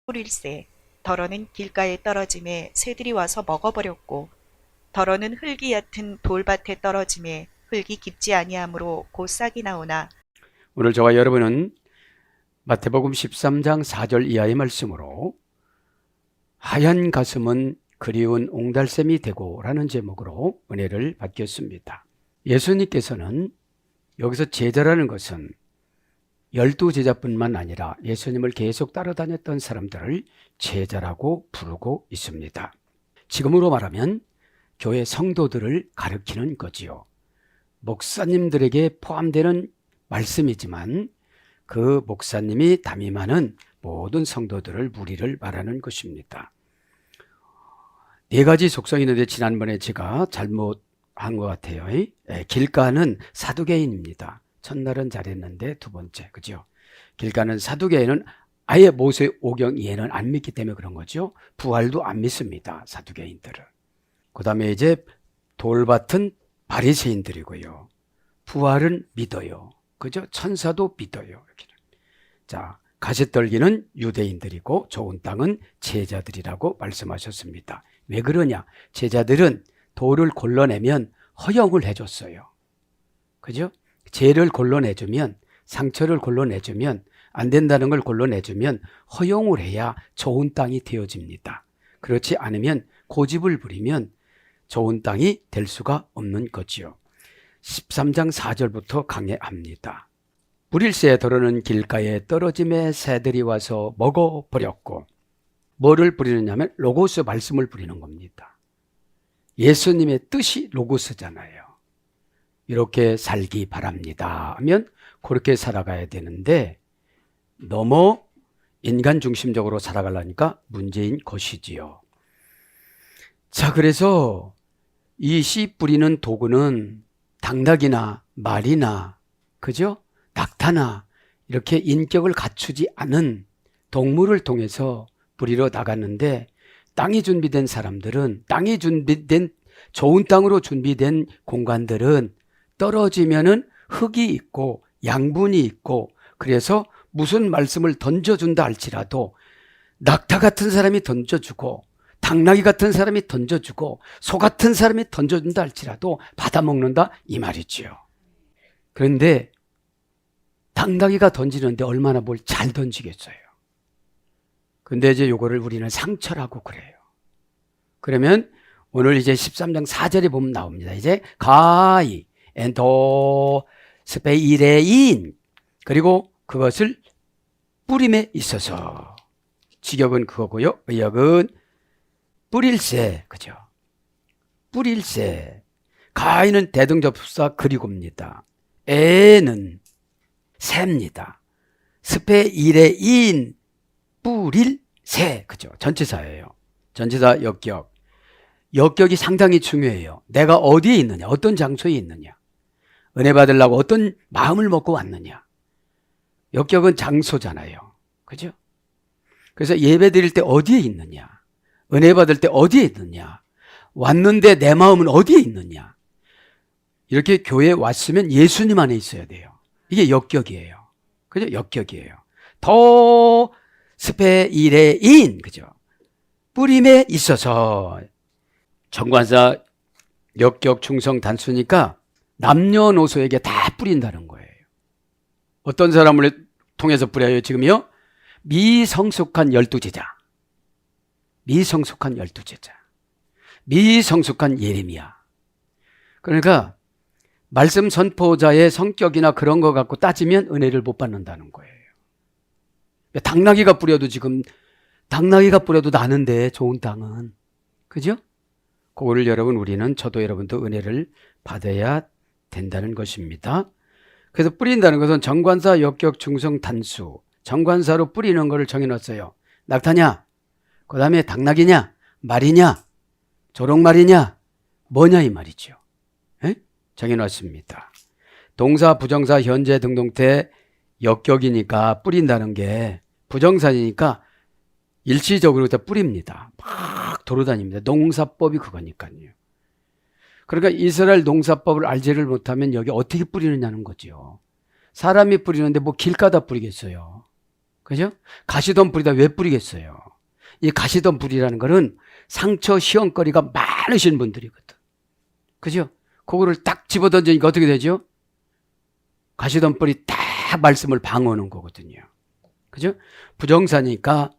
뿌릴새 덜어는 길가에 떨어짐에 새들이 와서 먹어버렸고 덜어는 흙이 얕은 돌밭에 떨어짐에 흙이 깊지 아니하므로 곧 싹이 나오나. 오늘 저와 여러분은 마태복음 13장 4절 이하의 말씀으로 하얀 가슴은 그리운 옹달샘이 되고 라는 제목으로 은혜를 받겠습니다. 예수님께서는 여기서 제자라는 것은 12제자뿐만 아니라 예수님을 계속 따라다녔던 사람들을 제자라고 부르고 있습니다. 지금으로 말하면 교회 성도들을 가리키는 거지요. 목사님들에게 포함되는 말씀이지만 그 목사님이 담임하는 모든 성도들을 무리를 말하는 것입니다. 네 가지 속성이 있는데 지난번에 제가 잘못한 것 같아요. 길가는 사두개인입니다. 첫날은 잘했는데 두 번째, 그죠? 길가는 사두개인은 아예 모세오경 이해는 안 믿기 때문에 그런 거죠. 부활도 안 믿습니다, 사두개인들은. 그 다음에 이제 돌밭은 바리새인들이고요. 부활은 믿어요. 그죠? 천사도 믿어요. 여기는. 자, 가시떨기는 유대인들이고 좋은 땅은 제자들이라고 말씀하셨습니다. 왜 그러냐? 제자들은 돌을 골라내면 허용을 해줬어요. 그죠? 죄를 골라내주면, 상처를 골라내주면, 안 된다는 걸 골라내주면 허용을 해야 좋은 땅이 되어집니다. 그렇지 않으면 고집을 부리면 좋은 땅이 될 수가 없는 거지요. 13장 4절부터 강해합니다. 뿌릴새 덜어는 길가에 떨어짐에 새들이 와서 먹어버렸고, 뭐를 뿌리느냐면 로고스 말씀을 뿌리는 겁니다. 예수님의 뜻이 로고스잖아요. 이렇게 살기 바랍니다 하면 그렇게 살아가야 되는데 너무 인간 중심적으로 살아가려니까 문제인 것이지요. 자, 그래서 이 씨 뿌리는 도구는 당나귀나 말이나, 그죠? 낙타나 이렇게 인격을 갖추지 않은 동물을 통해서 뿌리러 나갔는데, 땅이 준비된 사람들은, 땅이 준비된 좋은 땅으로 준비된 공간들은 떨어지면은 흙이 있고 양분이 있고, 그래서 무슨 말씀을 던져준다 할지라도 낙타 같은 사람이 던져주고 당나귀 같은 사람이 던져주고 소 같은 사람이 던져준다 할지라도 받아먹는다 이 말이지요. 그런데 당나귀가 던지는데 얼마나 뭘 잘 던지겠어요. 근데 이제 요거를 우리는 상처라고 그래요. 그러면 오늘 이제 13장 4절에 보면 나옵니다. 이제 가이 엔토 스페이레인, 그리고 그것을 뿌림에 있어서, 직역은 그거고요. 의역은 뿌릴새, 그죠? 뿌릴새. 가인은 대등접사 그리고입니다. 에는 새입니다. 스페이레인 뿌릴새, 그죠? 전치사예요. 전치사 역격. 역격이 상당히 중요해요. 내가 어디에 있느냐, 어떤 장소에 있느냐, 은혜 받으려고 어떤 마음을 먹고 왔느냐. 역격은 장소잖아요. 그죠? 그래서 예배 드릴 때 어디에 있느냐, 은혜 받을 때 어디에 있느냐, 왔는데 내 마음은 어디에 있느냐. 이렇게 교회에 왔으면 예수님 안에 있어야 돼요. 이게 역격이에요. 그죠? 역격이에요. 더 스페이레인, 그죠? 뿌림에 있어서. 정관사 역격 충성 단수니까 남녀노소에게 다 뿌린다는 거예요. 어떤 사람을 통해서 뿌려요 지금요? 미성숙한 12제자, 미성숙한 12제자, 미성숙한 예레미야. 그러니까 말씀 선포자의 성격이나 그런 거 갖고 따지면 은혜를 못 받는다는 거예요. 당나귀가 뿌려도 지금, 당나귀가 뿌려도 나는데 좋은 땅은, 그죠? 그거를 여러분, 우리는, 저도 여러분도 은혜를 받아야 된다는 것입니다. 그래서 뿌린다는 것은 정관사 역격 충성 단수, 정관사로 뿌리는 것을 정해놨어요. 낙타냐, 그 다음에 당나귀냐, 말이냐, 조롱말이냐, 뭐냐 이 말이죠. 에? 정해놨습니다. 동사, 부정사, 현재, 등동태, 역격이니까 뿌린다는 게, 부정사니까 일시적으로 다 뿌립니다. 막 돌아다닙니다. 농사법이 그거니까요. 그러니까 이스라엘 농사법을 알지를 못하면 여기 어떻게 뿌리느냐는 거죠. 사람이 뿌리는데 뭐 길가다 뿌리겠어요. 그죠? 가시던 불에다 왜 뿌리겠어요? 이 가시던 불이라는 거는 상처 시험거리가 많으신 분들이거든. 그죠? 그거를 딱 집어던지니까 어떻게 되죠? 가시던 불이 다 말씀을 방어하는 거거든요. 그죠? 부정사니까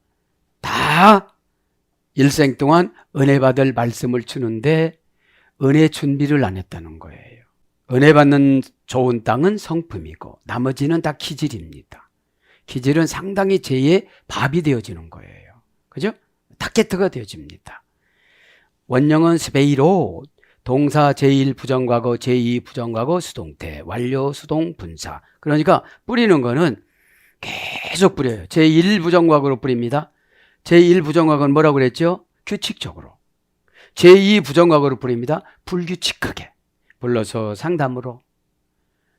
다 일생 동안 은혜 받을 말씀을 주는데 은혜 준비를 안 했다는 거예요. 은혜 받는 좋은 땅은 성품이고 나머지는 다 기질입니다. 기질은 상당히 제2의 밥이 되어지는 거예요. 그죠? 타겟트가 되어집니다. 원형은 스페이로 동사 제1 부정과거, 제2 부정과거, 수동태, 완료, 수동, 분사. 그러니까 뿌리는 거는 계속 뿌려요. 제1 부정과거로 뿌립니다. 제1 부정과거는 뭐라고 그랬죠? 규칙적으로. 제2 부정과거로 뿌립니다. 불규칙하게. 불러서 상담으로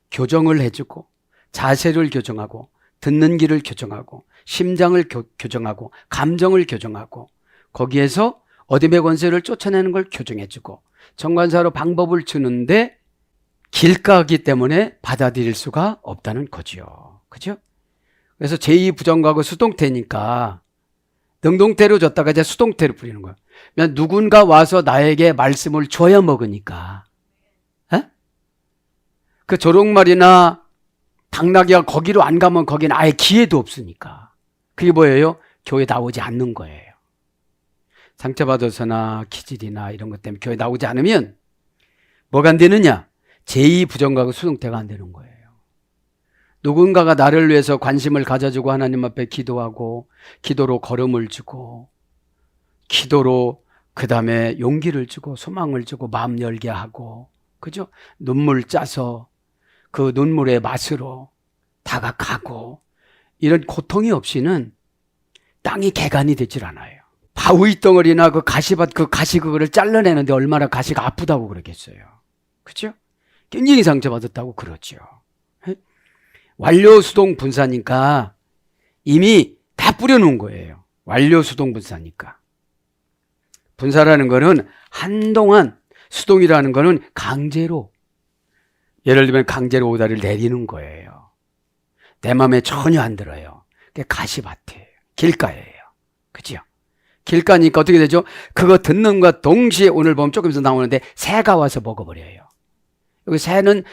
교정을 해주고 자세를 교정하고 듣는 길을 교정하고 심장을 교정하고 감정을 교정하고 거기에서 어둠의 권세를 쫓아내는 걸 교정해주고 정관사로 방법을 주는데 길가기 때문에 받아들일 수가 없다는 거지요. 그죠? 그래서 제2 부정과거 수동태니까 능동태로 줬다가 이제 수동태로 뿌리는 거예요. 그냥 누군가 와서 나에게 말씀을 줘야 먹으니까. 에? 그 조롱말이나 당나귀가 거기로 안 가면 거기는 아예 기회도 없으니까. 그게 뭐예요? 교회 나오지 않는 거예요. 상처받아서나 기질이나 이런 것 때문에 교회 나오지 않으면 뭐가 안 되느냐? 제2 부정과거 수동태가 안 되는 거예요. 누군가가 나를 위해서 관심을 가져주고 하나님 앞에 기도하고 기도로 걸음을 주고 기도로 그 다음에 용기를 주고 소망을 주고 마음 열게 하고 그죠? 눈물 짜서 그 눈물의 맛으로 다가가고 이런 고통이 없이는 땅이 개간이 되질 않아요. 바위 덩어리나 그 가시밭 그 가시 그거를 잘라내는데 얼마나 가시가 아프다고 그러겠어요. 그죠? 굉장히 상처받았다고 그러죠. 완료 수동 분사니까 이미 다 뿌려놓은 거예요. 완료 수동 분사니까. 분사라는 거는 한동안 수동이라는 거는 강제로 예를 들면 강제로 오다를 내리는 거예요. 내 마음에 전혀 안 들어요. 그게 가시밭이에요. 길가예요. 그죠? 길가니까 어떻게 되죠? 그거 듣는 것과 동시에 오늘 보면 조금 있어 나오는데 새가 와서 먹어버려요. 여기 새는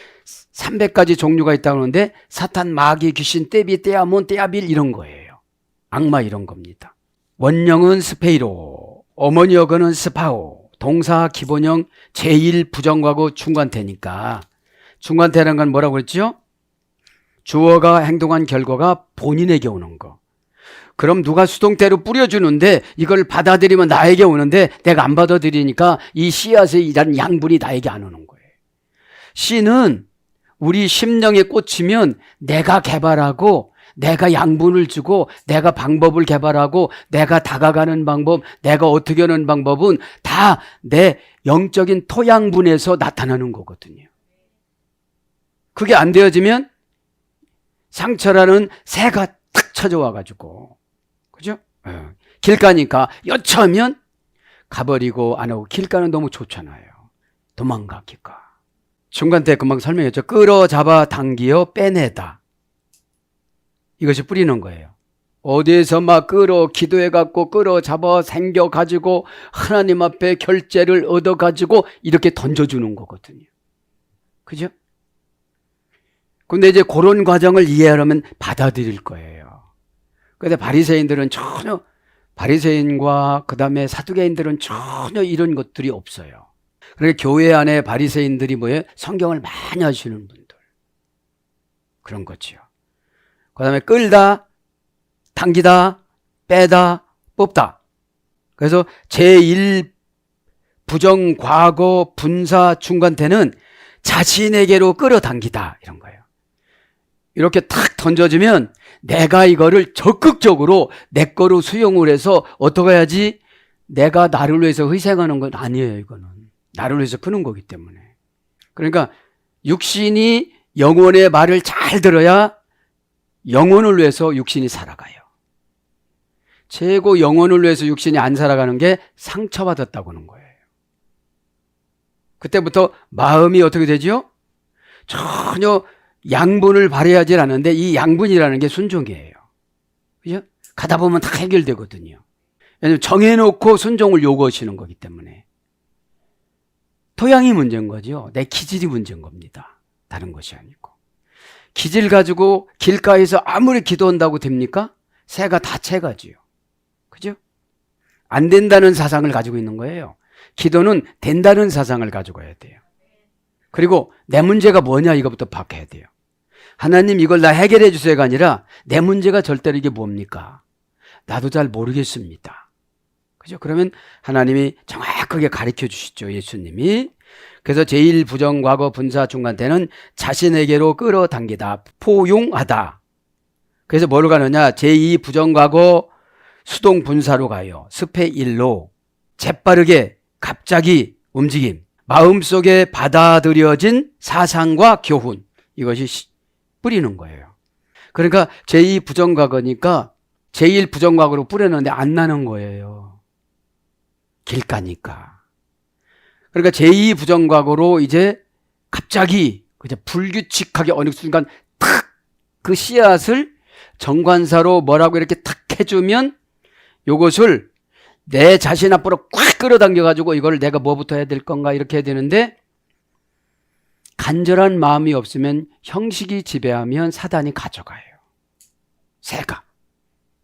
300가지 종류가 있다고 하는데 사탄, 마귀, 귀신, 떼비, 떼아몬, 떼아빌 이런 거예요. 악마 이런 겁니다. 원형은 스페이로, 어머니 어거는 스파오, 동사 기본형 제1 부정과거 중간태니까 중간태라는 건 뭐라고 그랬죠? 주어가 행동한 결과가 본인에게 오는 거. 그럼 누가 수동태로 뿌려주는데 이걸 받아들이면 나에게 오는데 내가 안 받아들이니까 이 씨앗의 이라는 양분이 나에게 안 오는 거예요. 씨는 우리 심령에 꽂히면 내가 개발하고 내가 양분을 주고 내가 방법을 개발하고 내가 다가가는 방법, 내가 어떻게 하는 방법은 다 내 영적인 토양분에서 나타나는 거거든요. 그게 안 되어지면 상처라는 새가 탁 찾아와가지고 그죠? 길가니까 여차하면 가버리고 안 하고 길가는 너무 좋잖아요. 도망가기가. 중간때 금방 설명했죠. 끌어잡아 당기어 빼내다. 이것이 뿌리는 거예요. 어디에서 막 기도해갖고 끌어잡아 생겨가지고 하나님 앞에 결제를 얻어가지고 이렇게 던져주는 거거든요. 그죠? 근데 이제 그런 과정을 이해하려면 받아들일 거예요. 근데 바리새인들은 전혀 바리새인과 그 다음에 사두개인들은 전혀 이런 것들이 없어요. 그러니까 교회 안에 바리새인들이 뭐예요? 성경을 많이 하시는 분들. 그런 거지요. 그 다음에 끌다, 당기다, 빼다, 뽑다. 그래서 제1 부정, 과거, 분사, 중간태는 자신에게로 끌어당기다 이런 거예요. 이렇게 탁 던져주면 내가 이거를 적극적으로 내 거로 수용을 해서 어떻게 해야지? 내가 나를 위해서 희생하는 건 아니에요. 이거는 나를 위해서 크는 거기 때문에. 그러니까 육신이 영혼의 말을 잘 들어야 영혼을 위해서 육신이 살아가요. 최고 영혼을 위해서 육신이 안 살아가는 게 상처받았다고 하는 거예요. 그때부터 마음이 어떻게 되죠? 전혀 양분을 발휘하지 않는데 이 양분이라는 게 순종이에요. 그죠? 가다 보면 다 해결되거든요. 왜냐하면 정해놓고 순종을 요구하시는 거기 때문에. 토양이 문제인 거죠. 내 기질이 문제인 겁니다. 다른 것이 아니고. 기질 가지고 길가에서 아무리 기도한다고 됩니까? 새가 다 채가지요. 그죠? 안 된다는 사상을 가지고 있는 거예요. 기도는 된다는 사상을 가지고 해야 돼요. 그리고 내 문제가 뭐냐 이거부터 파악해야 돼요. 하나님 이걸 다 해결해 주세요가 아니라 내 문제가 절대로 이게 뭡니까? 나도 잘 모르겠습니다. 그죠? 그러면 하나님이 정확하게 가르쳐 주시죠. 예수님이. 그래서 제1부정과거 분사 중간대는 자신에게로 끌어당기다. 포용하다. 그래서 뭐로 가느냐? 제2부정과거 수동분사로 가요. 스페 1로 재빠르게 갑자기 움직임. 마음속에 받아들여진 사상과 교훈. 이것이 뿌리는 거예요. 그러니까 제2부정과거니까 제1부정과거로 뿌렸는데 안 나는 거예요. 길가니까. 그러니까 제2부정과거로 이제 갑자기 그저 불규칙하게 어느 순간 탁 그 씨앗을 정관사로 뭐라고 이렇게 탁 해주면 요것을 내 자신 앞으로 꽉 끌어당겨가지고 이걸 내가 뭐부터 해야 될 건가 이렇게 해야 되는데 간절한 마음이 없으면 형식이 지배하면 사단이 가져가요. 새가.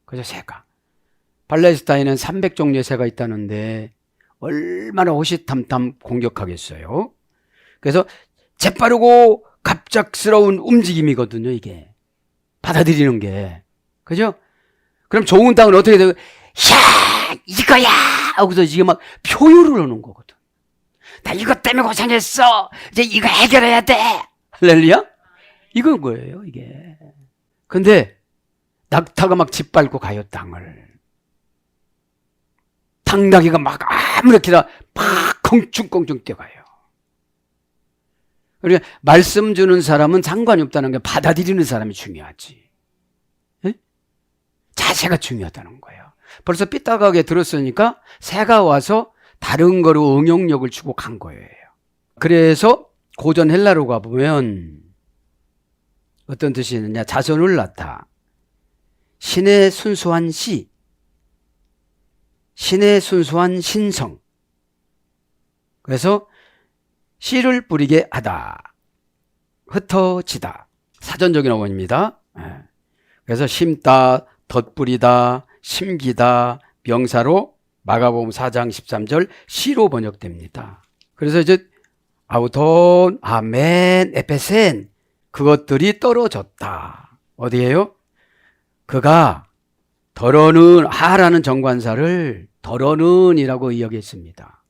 그죠? 새가. 팔레스타인은 300종류의 새가 있다는데 얼마나 호시탐탐 공격하겠어요. 그래서 재빠르고 갑작스러운 움직임이거든요. 이게. 받아들이는 게. 그죠? 그럼 좋은 땅은 어떻게 돼요? 야 이거야 하고서 이게 막 표현을 하는 거거든. 나 이것 때문에 고생했어. 이제 이거 해결해야 돼. 할렐루야? 이건 거예요 이게. 근데 낙타가 막 짓밟고 가요 땅을. 당나귀가 막 아무렇게나 막 껑충껑충 뛰어가요. 그러니까 말씀 주는 사람은 상관이 없다는 게 받아들이는 사람이 중요하지. 에? 자세가 중요하다는 거예요. 벌써 삐딱하게 들었으니까 새가 와서 다른 거로 응용력을 주고 간 거예요. 그래서 고전 헬라로 가보면 어떤 뜻이 있느냐. 자손을 낳다. 신의 순수한 씨. 신의 순수한 신성. 그래서 씨를 뿌리게 하다. 흩어지다. 사전적인 어원입니다. 그래서 심다, 덧뿌리다, 심기다 명사로 마가복음 4장 13절 씨로 번역됩니다. 그래서 이제 아우톤, 아멘, 에페센 그것들이 떨어졌다. 어디에요? 그가 더러는 하라는 정관사를 더러는이라고 이야기했습니다.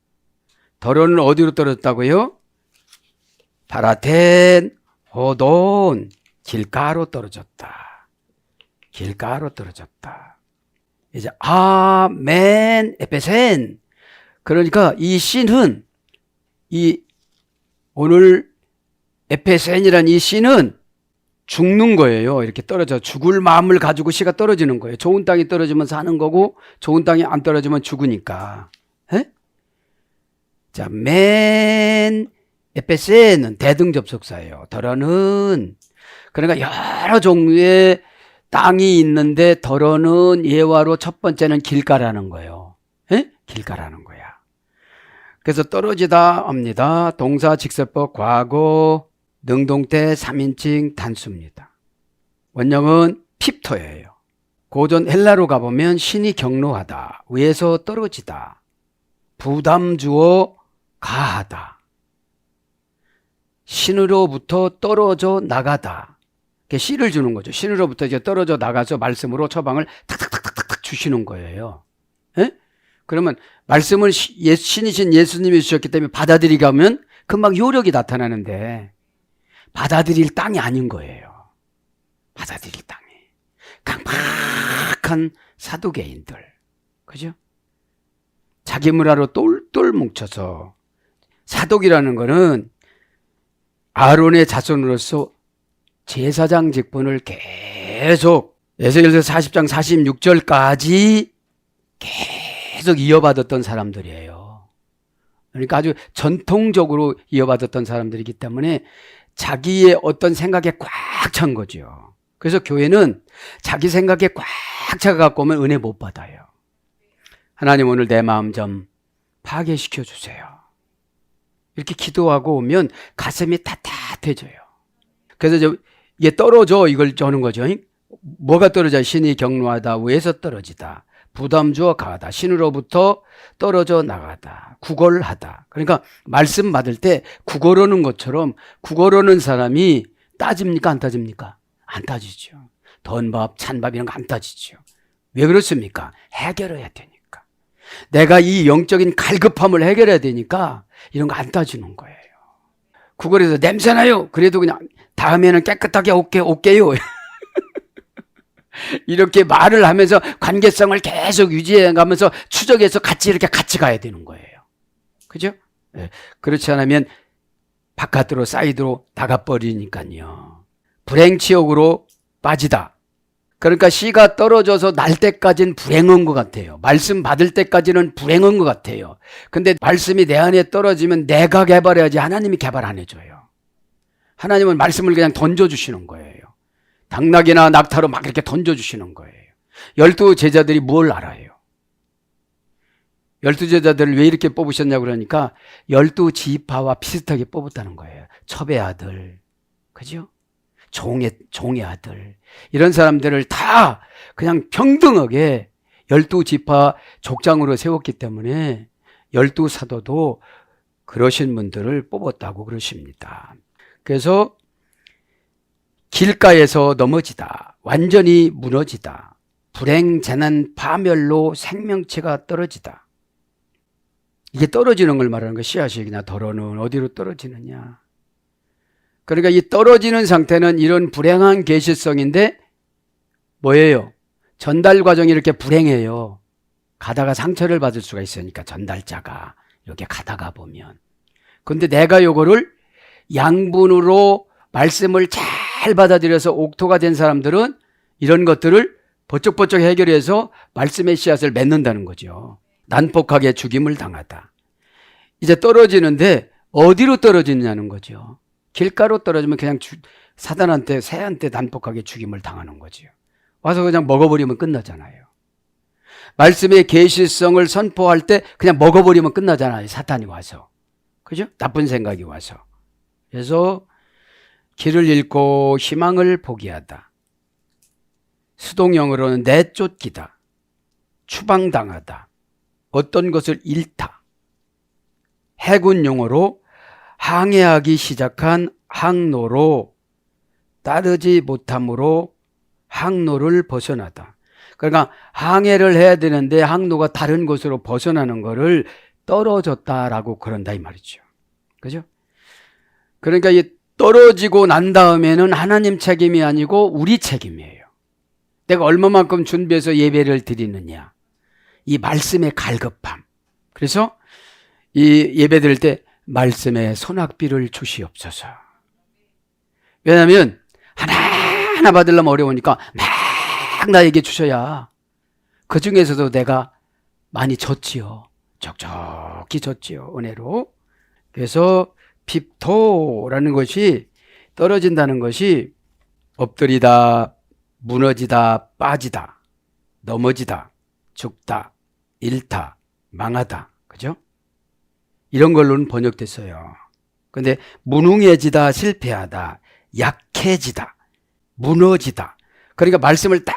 더러는 어디로 떨어졌다고요? 파라텐, 호돈, 길가로 떨어졌다. 길가로 떨어졌다. 이제 아멘, 에페센. 그러니까 이 씨는 이 오늘 에페센이라는 이 씨는 죽는 거예요. 이렇게 떨어져 죽을 마음을 가지고 씨가 떨어지는 거예요. 좋은 땅이 떨어지면 사는 거고 좋은 땅이 안 떨어지면 죽으니까. 에? 자, 맨 에페센은 대등접속사예요. 더러는 그러니까 여러 종류의 땅이 있는데 더러는 예화로 첫 번째는 길가라는 거예요. 에? 길가라는 거야. 그래서 떨어지다 합니다. 동사 직설법 과거 능동태 3인칭 단수입니다. 원형은 핍토예요. 고전 헬라로 가보면 신이 경로하다, 위에서 떨어지다, 부담 주어 가하다, 신으로부터 떨어져 나가다. 씨를 주는 거죠. 신으로부터 이제 떨어져 나가서 말씀으로 처방을 탁탁탁탁탁 주시는 거예요. 에? 그러면 말씀을 신이신 예수님이 주셨기 때문에 받아들이게 하면 금방 효력이 나타나는데 받아들일 땅이 아닌 거예요. 받아들일 땅이. 강팍한 사두개인들. 그죠? 자기 문화로 똘똘 뭉쳐서 사독이라는 거는 아론의 자손으로서 제사장 직분을 계속 에스겔서 40장 46절까지 계속 이어받았던 사람들이에요. 그러니까 아주 전통적으로 이어받았던 사람들이기 때문에 자기의 어떤 생각에 꽉 찬 거죠. 그래서 교회는 자기 생각에 꽉 차가갖고 오면 은혜 못 받아요. 하나님 오늘 내 마음 좀 파괴시켜 주세요. 이렇게 기도하고 오면 가슴이 따뜻해져요. 그래서 이게 떨어져 이걸 저는 거죠. 뭐가 떨어져? 신이 경노하다, 위에서 떨어지다, 부담 주어 가다, 신으로부터 떨어져 나가다, 구걸하다. 그러니까 말씀 받을 때 구걸하는 것처럼 구걸하는 사람이 따집니까? 안 따집니까? 안 따지죠. 던밥, 찬밥 이런 거 안 따지죠. 왜 그렇습니까? 해결해야 되니까. 내가 이 영적인 갈급함을 해결해야 되니까 이런 거 안 따지는 거예요. 구걸해서 냄새나요. 그래도 그냥 다음에는 깨끗하게 올게요. 이렇게 말을 하면서 관계성을 계속 유지해 가면서 추적해서 이렇게 같이 가야 되는 거예요. 그죠? 네. 그렇지 않으면 바깥으로 사이드로 나가버리니까요. 불행치욕으로 빠지다. 그러니까 씨가 떨어져서 날 때까지는 불행한 것 같아요. 말씀 받을 때까지는 불행한 것 같아요. 근데 말씀이 내 안에 떨어지면 내가 개발해야지 하나님이 개발 안 해줘요. 하나님은 말씀을 그냥 던져주시는 거예요. 당나귀나 낙타로 막 이렇게 던져주시는 거예요. 12 제자들이 뭘 알아요? 12 제자들을 왜 이렇게 뽑으셨냐고 그러니까 12 지파와 비슷하게 뽑았다는 거예요. 첩의 아들, 그죠? 종의 아들. 이런 사람들을 다 그냥 평등하게 12 지파 족장으로 세웠기 때문에 12 사도도 그러신 분들을 뽑았다고 그러십니다. 그래서 길가에서 넘어지다, 완전히 무너지다, 불행, 재난, 파멸로 생명체가 떨어지다. 이게 떨어지는 걸 말하는 거. 씨앗이나 덜어는 어디로 떨어지느냐. 그러니까 이 떨어지는 상태는 이런 불행한 계시성인데 뭐예요? 전달 과정이 이렇게 불행해요. 가다가 상처를 받을 수가 있으니까 전달자가 이렇게 가다가 보면. 근데 내가 요거를 양분으로 말씀을 잘 받아들여서 옥토가 된 사람들은 이런 것들을 버쩍버쩍 해결해서 말씀의 씨앗을 맺는다는 거죠. 난폭하게 죽임을 당하다. 이제 떨어지는데 어디로 떨어지느냐는 거죠. 길가로 떨어지면 그냥 사단한테, 새한테 난폭하게 죽임을 당하는 거죠. 와서 그냥 먹어버리면 끝나잖아요. 말씀의 계시성을 선포할 때 그냥 먹어버리면 끝나잖아요. 사탄이 와서. 그죠? 나쁜 생각이 와서. 그래서 길을 잃고 희망을 포기하다. 수동영어로는 내쫓기다. 추방당하다. 어떤 것을 잃다. 해군 용어로 항해하기 시작한 항로로 따르지 못함으로 항로를 벗어나다. 그러니까 항해를 해야 되는데 항로가 다른 곳으로 벗어나는 것을 떨어졌다라고 그런다 이 말이죠. 그죠? 그러니까 이 떨어지고 난 다음에는 하나님 책임이 아니고 우리 책임이에요. 내가 얼마만큼 준비해서 예배를 드리느냐. 이 말씀의 갈급함. 그래서 이 예배 드릴 때 말씀에 손학비를 주시옵소서. 왜냐하면 하나하나 받으려면 어려우니까 막 나에게 주셔야 그 중에서도 내가 많이 줬지요. 적적히 줬지요. 은혜로. 그래서 핍토라는 것이 떨어진다는 것이 엎드리다, 무너지다, 빠지다, 넘어지다, 죽다, 잃다, 망하다. 그죠? 이런 걸로는 번역됐어요. 근데 무능해지다, 실패하다, 약해지다, 무너지다. 그러니까 말씀을 딱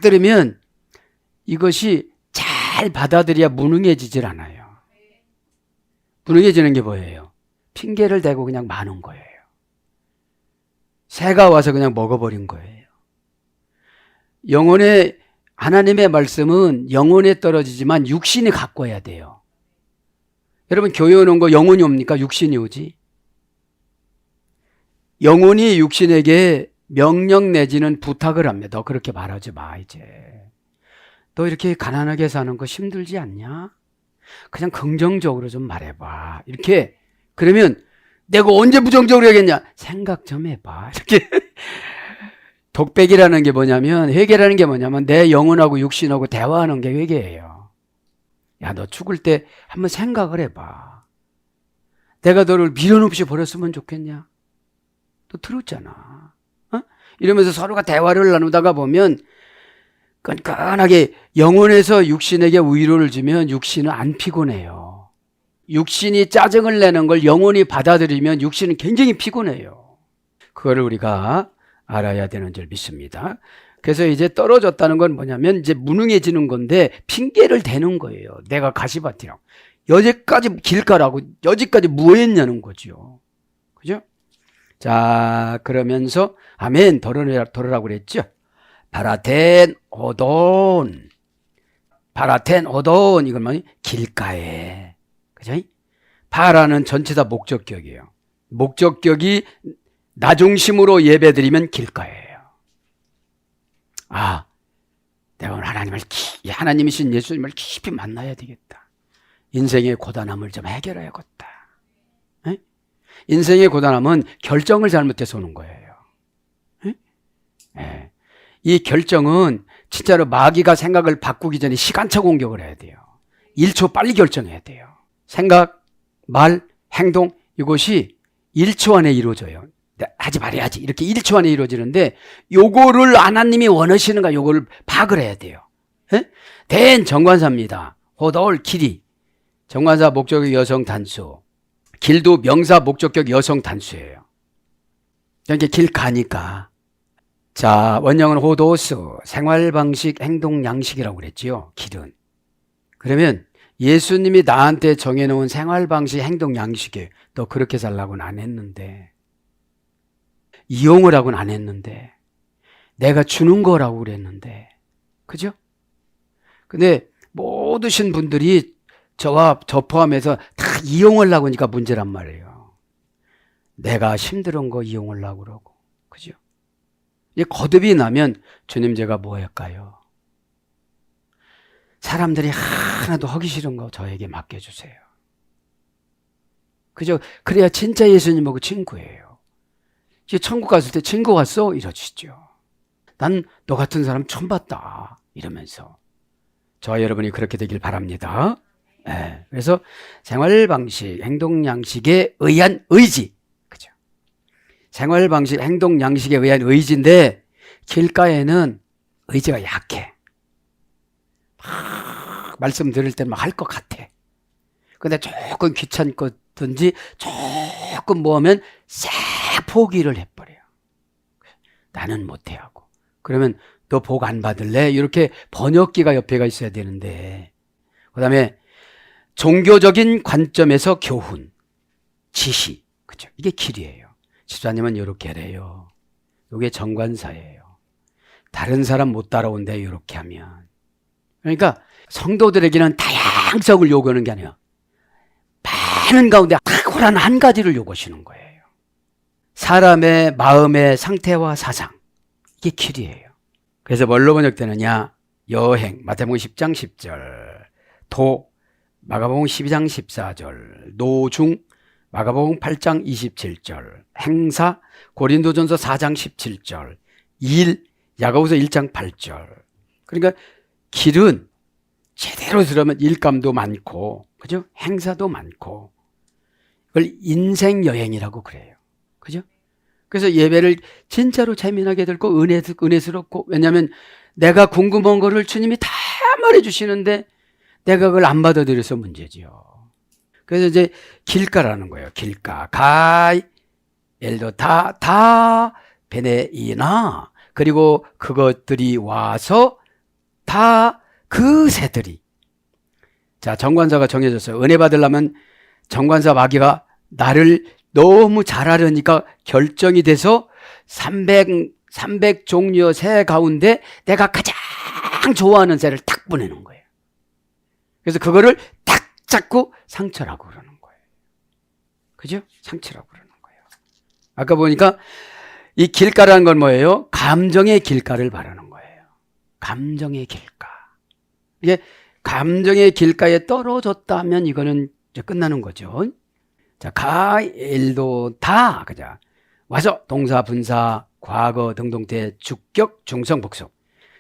들으면 이것이 잘 받아들여야 무능해지질 않아요. 무능해지는 게 뭐예요? 핑계를 대고 그냥 마는 거예요. 새가 와서 그냥 먹어버린 거예요. 영혼의 하나님의 말씀은 영혼에 떨어지지만 육신이 갖고 와야 돼요. 여러분 교회 오는 거 영혼이 옵니까? 육신이 오지? 영혼이 육신에게 명령 내지는 부탁을 합니다. 너 그렇게 말하지 마 이제. 너 이렇게 가난하게 사는 거 힘들지 않냐? 그냥 긍정적으로 좀 말해봐. 이렇게 그러면 내가 언제 부정적으로 하겠냐? 생각 좀 해봐. 이렇게 독백이라는 게 뭐냐면 회개라는 게 뭐냐면 내 영혼하고 육신하고 대화하는 게 회개예요. 야, 너 죽을 때 한번 생각을 해봐. 내가 너를 미련 없이 버렸으면 좋겠냐? 너 들었잖아. 어? 이러면서 서로가 대화를 나누다가 보면 끈끈하게 영혼에서 육신에게 위로를 주면 육신은 안 피곤해요. 육신이 짜증을 내는 걸 영혼이 받아들이면 육신은 굉장히 피곤해요. 그거를 우리가 알아야 되는 줄 믿습니다. 그래서 이제 떨어졌다는 건 뭐냐면 이제 무능해지는 건데 핑계를 대는 거예요. 내가 가시밭이라고. 여기까지 길가라고 여기까지 뭐 했냐는 거죠. 그죠? 자, 그러면서 아멘 덜으라고 그랬죠. 바라텐 오돈. 바라텐 오돈 이건 뭐니? 길가에. 그죠? 바라는 전체다 목적격이에요. 목적격이 나 중심으로 예배드리면 길가예요. 아, 내가 오늘 하나님이신 예수님을 깊이 만나야 되겠다. 인생의 고단함을 좀 해결해야겠다. 에? 인생의 고단함은 결정을 잘못해서 오는 거예요. 에? 에. 이 결정은 진짜로 마귀가 생각을 바꾸기 전에 시간차 공격을 해야 돼요. 1초 빨리 결정해야 돼요. 생각, 말, 행동 이것이 1초 안에 이루어져요. 하지 말아야지 이렇게 1초 안에 이루어지는데 요거를 하나님이 원하시는가 요거를 파악을 해야 돼요. 에? 된 정관사입니다. 호돌 길이 정관사 목적격 여성 단수, 길도 명사 목적격 여성 단수예요. 이게 길 가니까. 자, 원형은 호도스, 생활방식, 행동 양식이라고 그랬지요. 길은. 그러면 예수님이 나한테 정해놓은 생활방식, 행동 양식에 너 그렇게 살라고는 안 했는데, 이용을 하고는 안 했는데, 내가 주는 거라고 그랬는데, 그죠? 근데 모두신 분들이 저와 저 포함해서 다 이용을 하고 하니까 문제란 말이에요. 내가 힘든 거 이용을 하고 그러고, 그죠? 이제 거듭이 나면 주님 제가 뭐 할까요? 사람들이 하나도 하기 싫은 거 저에게 맡겨주세요. 그죠? 그래야 진짜 예수님하고 친구예요. 이제 천국 갔을 때 친구 왔어? 이러시죠. 난 너 같은 사람 처음 봤다. 이러면서. 저와 여러분이 그렇게 되길 바랍니다. 네. 그래서 생활 방식, 행동 양식에 의한 의지. 그죠? 생활 방식, 행동 양식에 의한 의지인데 길가에는 의지가 약해. 막 말씀 들을 때 막 할 것 같아. 근데 조금 귀찮거든지 조금 뭐 하면 싹 포기를 해버려요. 나는 못해 하고. 그러면 너 복 안 받을래? 이렇게 번역기가 옆에가 있어야 되는데. 그 다음에 종교적인 관점에서 교훈, 지시. 그죠? 이게 길이에요. 집사님은 이렇게 해요. 이게 정관사예요. 다른 사람 못 따라온대 이렇게 하면. 그러니까 성도들에게는 다양성을 요구하는 게 아니라 많은 가운데 탁월한 한 가지를 요구하시는 거예요. 사람의 마음의 상태와 사상. 이게 길이에요. 그래서 뭘로 번역되느냐? 여행, 마태복음 10장 10절, 도, 마가복음 12장 14절, 노중, 마가복음 8장 27절, 행사, 고린도전서 4장 17절, 일, 야고보서 1장 8절. 그러니까 길은 제대로 들으면 일감도 많고, 그죠? 행사도 많고, 그걸 인생 여행이라고 그래요. 그죠? 그래서 예배를 진짜로 재미나게 들고 은혜스럽고, 왜냐하면 내가 궁금한 거를 주님이 다 말해주시는데 내가 그걸 안 받아들여서 문제지요. 그래서 이제 길가라는 거예요. 길가. 가이, 엘도 다, 베네이나. 그리고 그것들이 와서 다 그 새들이. 자, 정관사가 정해졌어요. 은혜 받으려면 정관사 마귀가 나를 너무 잘하려니까 결정이 돼서 300 종류의 새 가운데 내가 가장 좋아하는 새를 딱 보내는 거예요. 그래서 그거를 딱 잡고 상처라고 그러는 거예요. 그죠? 상처라고 그러는 거예요. 아까 보니까 이 길가라는 건 뭐예요? 감정의 길가를 말하는 거예요. 감정의 길가. 이게 감정의 길가에 떨어졌다면 이거는 이제 끝나는 거죠. 자, 가일도 다, 그죠? 와서 동사, 분사, 과거, 등동태, 주격, 중성, 복수.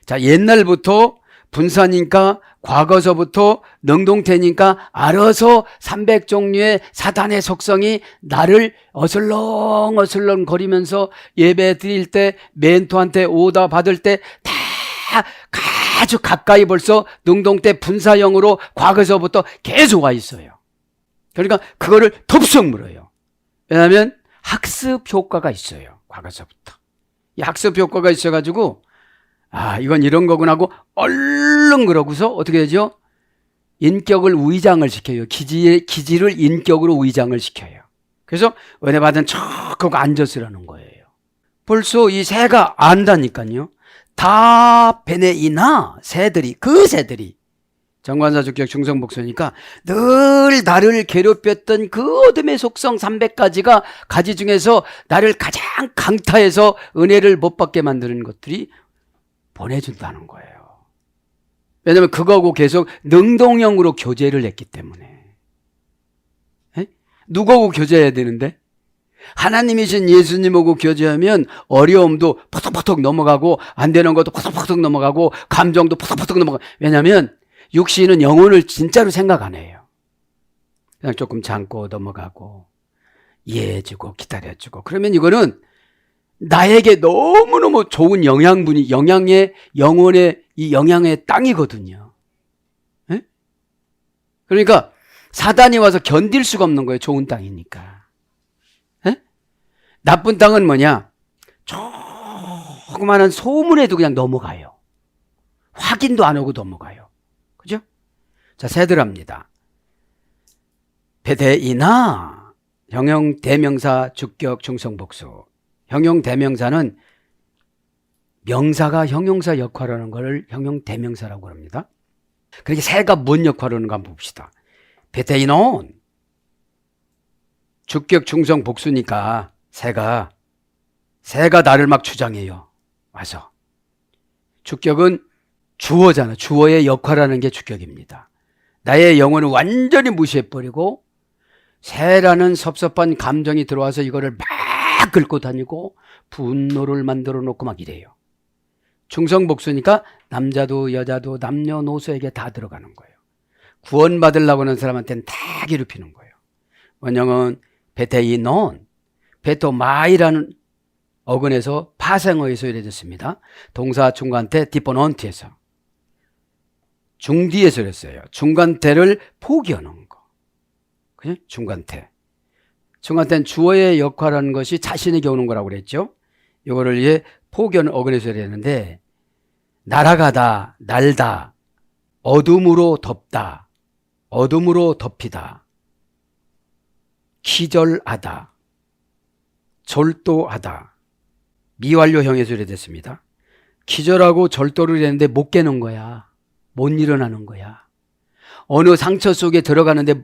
자, 옛날부터 분사니까 과거서부터 능동태니까 알아서 300종류의 사단의 속성이 나를 어슬렁어슬렁 거리면서 예배 드릴 때 멘토한테 오다 받을 때 다 아주 가까이 벌써 능동태 분사형으로 과거서부터 계속 와 있어요. 그러니까 그거를 덥석 물어요. 왜냐하면 학습 효과가 있어요. 과거서부터. 이 학습 효과가 있어가지고 이건 이런 거구나 하고 얼른 그러고서 어떻게 되죠? 인격을 위장을 시켜요. 기질을 인격으로 위장을 시켜요. 그래서 은혜 받은 척하고 앉았으라는 거예요. 벌써 이 새가 안다니까요. 다 베네이나 새들이, 그 새들이 정관사 주격 중성복수니까 늘 나를 괴롭혔던 그 어둠의 속성 300가지가 가지 중에서 나를 가장 강타해서 은혜를 못 받게 만드는 것들이 보내준다는 거예요. 왜냐하면 그거하고 계속 능동형으로 교제를 했기 때문에. 누구하고 교제해야 되는데? 하나님이신 예수님하고 교제하면 어려움도 포톡포톡 넘어가고 안 되는 것도 포톡포톡 넘어가고 감정도 포톡포톡 넘어가고. 왜냐하면 육신은 영혼을 진짜로 생각 안 해요. 그냥 조금 참고 넘어가고 이해해주고 기다려주고. 그러면 이거는 나에게 너무너무 좋은 영양분이, 영혼의 이 영양의 땅이거든요. 에? 그러니까 사단이 와서 견딜 수가 없는 거예요. 좋은 땅이니까. 에? 나쁜 땅은 뭐냐? 조그마한 소문에도 그냥 넘어가요. 확인도 안 하고 넘어가요. 그죠? 자, 새들합니다. 베데이나 형용 대명사 주격 중성복수. 형용 대명사는 명사가 형용사 역할을 하는 걸 형용 대명사라고 합니다. 그러니까 새가 뭔 역할을 하는가 한번 봅시다. 베데이노는 주격 중성 복수니까 새가 나를 막 주장해요. 와서. 주격은 주어잖아. 주어의 역할하는 게 주격입니다. 나의 영혼을 완전히 무시해버리고 새라는 섭섭한 감정이 들어와서 이거를 막 긁고 다니고 분노를 만들어 놓고 막 이래요. 중성복수니까 남자도 여자도 남녀노소에게 다 들어가는 거예요. 구원받으려고 하는 사람한테는 다 괴롭히는 거예요. 원형은 베테이논, 베토마이라는 어근에서 파생어에서 이래졌습니다. 동사 중간태 디포넌트에서 중뒤에서 이랬어요. 중간태를 포기하는 거. 그죠? 중간태. 중간태는 주어의 역할하는 것이 자신에게 오는 거라고 그랬죠. 이거를 이제 포기하는 어근에서 이랬는데 날아가다, 날다, 어둠으로 덮다, 어둠으로 덮이다, 기절하다, 절도하다. 미완료형에서 이래됐습니다. 기절하고 절도를 했는데 못 깨는 거야. 못 일어나는 거야. 어느 상처 속에 들어가는데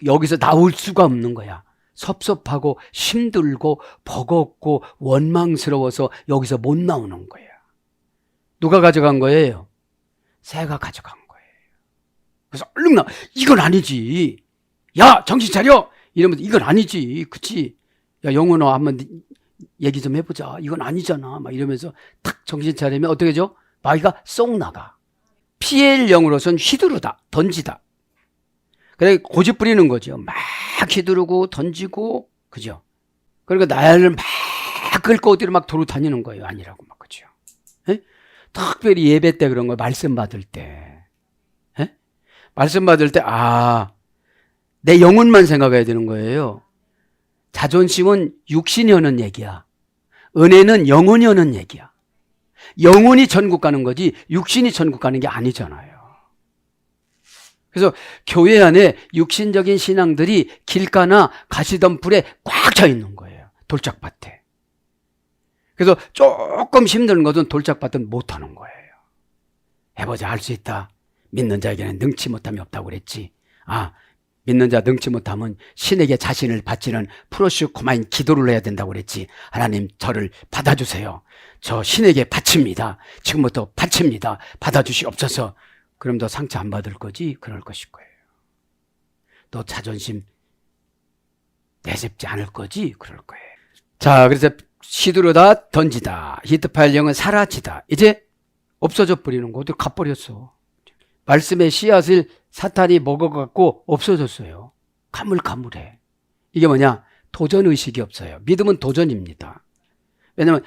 여기서 나올 수가 없는 거야. 섭섭하고 힘들고 버겁고 원망스러워서 여기서 못 나오는 거야. 누가 가져간 거예요? 새가 가져간 거예요. 그래서 얼른 나, 이건 아니지. 야, 정신 차려! 이러면서 이건 아니지. 그치? 야, 영혼아, 한번 얘기 좀 해보자. 이건 아니잖아. 막 이러면서 탁 정신 차리면 어떻게 죠? 마귀가 쏙 나가. PL형으로서는 휘두르다, 던지다. 그래, 고집 부리는 거죠. 막 휘두르고 던지고, 그죠? 그러니까 나를 막 끌고 어디로 막 도로 다니는 거예요. 아니라고 막, 그죠? 에? 특별히 예배 때 그런 거, 말씀 받을 때. 에? 말씀 받을 때, 내 영혼만 생각해야 되는 거예요. 자존심은 육신이 하는 얘기야. 은혜는 영혼이 하는 얘기야. 영혼이 천국 가는 거지 육신이 천국 가는 게 아니잖아요. 그래서 교회 안에 육신적인 신앙들이 길가나 가시덤불에 꽉 차 있는 거예요. 돌짝밭에. 그래서 조금 힘든 것은 돌짝밭은 못하는 거예요. 해보자, 할 수 있다. 믿는 자에게는 능치 못함이 없다고 그랬지. 믿는 자 능치 못하면 신에게 자신을 바치는 프로슈코마인 기도를 해야 된다고 그랬지. 하나님, 저를 받아주세요. 저 신에게 바칩니다. 지금부터 바칩니다. 받아주시옵소서. 그럼 너 상처 안 받을 거지? 그럴 것일 거예요. 너 자존심 내집지 않을 거지? 그럴 거예요. 자, 그래서 시두르다, 던지다. 히트파일령은 사라지다. 이제 없어져 버리는 거. 어디 가버렸어. 말씀의 씨앗을 사탄이 먹어갖고 없어졌어요. 가물가물해. 이게 뭐냐? 도전의식이 없어요. 믿음은 도전입니다. 왜냐하면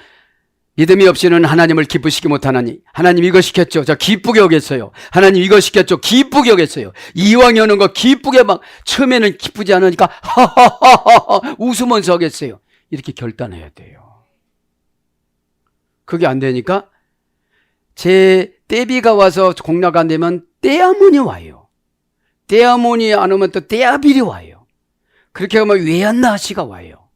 믿음이 없이는 하나님을 기쁘시게 못하나니 하나님 이거 시켰죠. 저 기쁘게 여겼어요. 하나님 이거 시켰죠. 기쁘게 여겼어요. 이왕 여는 거 기쁘게 막 처음에는 기쁘지 않으니까 하하하하 웃으면서 하겠어요. 이렇게 결단해야 돼요. 그게 안 되니까 제 떼비가 와서 공략 안 되면 떼아몬이 와요. 떼아몬이 안 오면 또 떼아빌이 와요. 그렇게 하면 외안나시가 와요.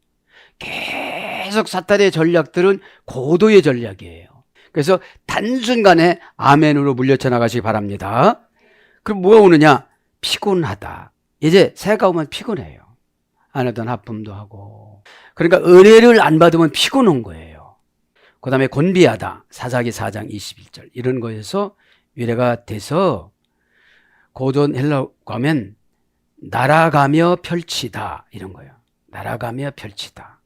계속 사탄의 전략들은 고도의 전략이에요. 그래서 단순간에 아멘으로 물려쳐 나가시기 바랍니다. 그럼 뭐가 오느냐? 피곤하다. 이제 새가 오면 피곤해요. 안 하던 하품도 하고. 그러니까 은혜를 안 받으면 피곤한 거예요. 그 다음에 곤비하다. 사사기 4장 21절 이런 거에서 위례가 돼서 고전 헬라어 가면 날아가며 펼치다 이런 거예요. 날아가며 펼치다.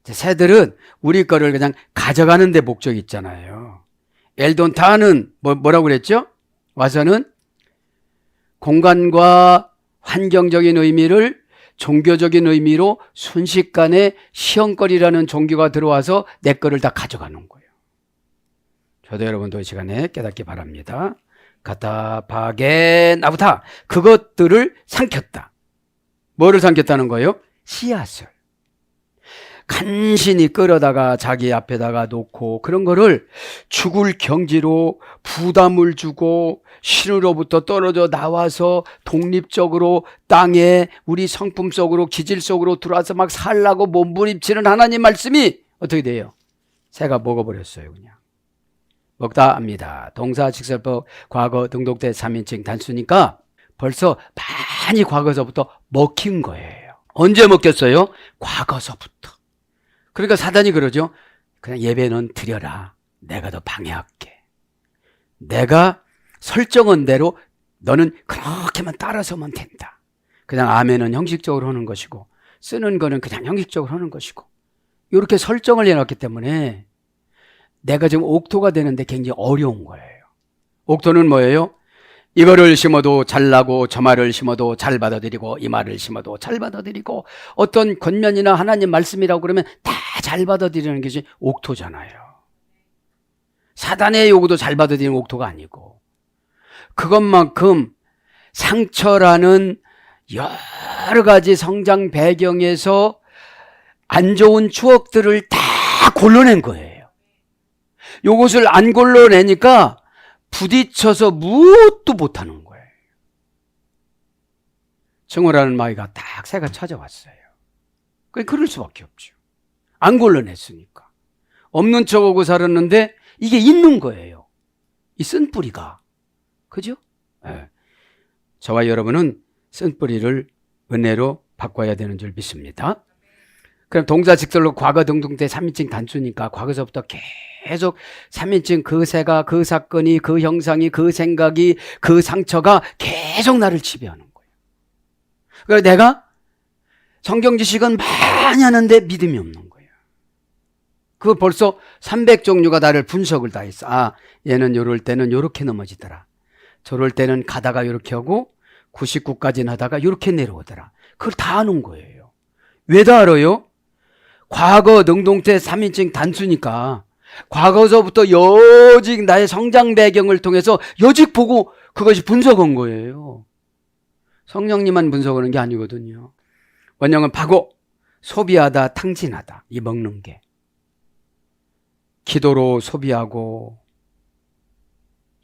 새들은 우리 거를 그냥 가져가는 데 목적이 있잖아요. 엘돈타는 뭐라고 그랬죠? 와서는 공간과 환경적인 의미를 종교적인 의미로 순식간에 시험거리라는 종교가 들어와서 내 거를 다 가져가는 거예요. 저도 여러분도 이 시간에 깨닫기 바랍니다. 가타파게 나부타 그것들을 삼켰다. 뭐를 삼켰다는 거예요? 씨앗을. 간신히 끌어다가 자기 앞에다가 놓고 그런 거를 죽을 경지로 부담을 주고 신으로부터 떨어져 나와서 독립적으로 땅에 우리 성품 속으로 기질 속으로 들어와서 막 살라고 몸부림치는 하나님 말씀이 어떻게 돼요? 새가 먹어버렸어요. 그냥 먹다 합니다. 동사 직설법 과거 등독대 3인칭 단수니까 벌써 많이 과거서부터 먹힌 거예요. 언제 먹혔어요? 과거서부터. 그러니까 사단이 그러죠. 그냥 예배는 드려라. 내가 더 방해할게. 내가 설정한 대로 너는 그렇게만 따라서면 된다. 그냥 아멘은 형식적으로 하는 것이고 쓰는 거는 그냥 형식적으로 하는 것이고 이렇게 설정을 해놨기 때문에 내가 지금 옥토가 되는데 굉장히 어려운 거예요. 옥토는 뭐예요? 이거를 심어도 잘 나고 저 말을 심어도 잘 받아들이고 이 말을 심어도 잘 받아들이고 어떤 권면이나 하나님 말씀이라고 그러면 다 잘 받아들이는 것이 옥토잖아요. 사단의 요구도 잘 받아들이는 옥토가 아니고 그것만큼 상처라는 여러 가지 성장 배경에서 안 좋은 추억들을 다 골라낸 거예요. 요것을 안 골라내니까 부딪혀서 무엇도 못하는 거예요. 정오라는 마귀가 딱 새가 찾아왔어요. 그럴 수밖에 없죠. 안 골라냈으니까. 없는 척하고 살았는데 이게 있는 거예요. 이 쓴뿌리가. 그죠? 네. 저와 여러분은 쓴뿌리를 은혜로 바꿔야 되는 줄 믿습니다. 그럼 동사 직설로 과거 등등대 3인칭 단수니까 과거서부터 계속 3인칭 그 새가 그 사건이 그 형상이 그 생각이 그 상처가 계속 나를 지배하는 거예요. 그러니까 내가 성경 지식은 많이 하는데 믿음이 없는 거예요. 그 벌써 300종류가 나를 분석을 다 했어. 아, 얘는 요럴 때는 요렇게 넘어지더라. 저럴 때는 가다가 요렇게 하고 99까지는 하다가 요렇게 내려오더라. 그걸 다 아는 거예요. 왜 다 알아요? 과거 능동태 3인칭 단수니까 과거서부터 여직 나의 성장 배경을 통해서 여직 보고 그것이 분석한 거예요. 성령님만 분석하는 게 아니거든요. 원형은 파고, 소비하다, 탕진하다. 이 먹는 게. 기도로 소비하고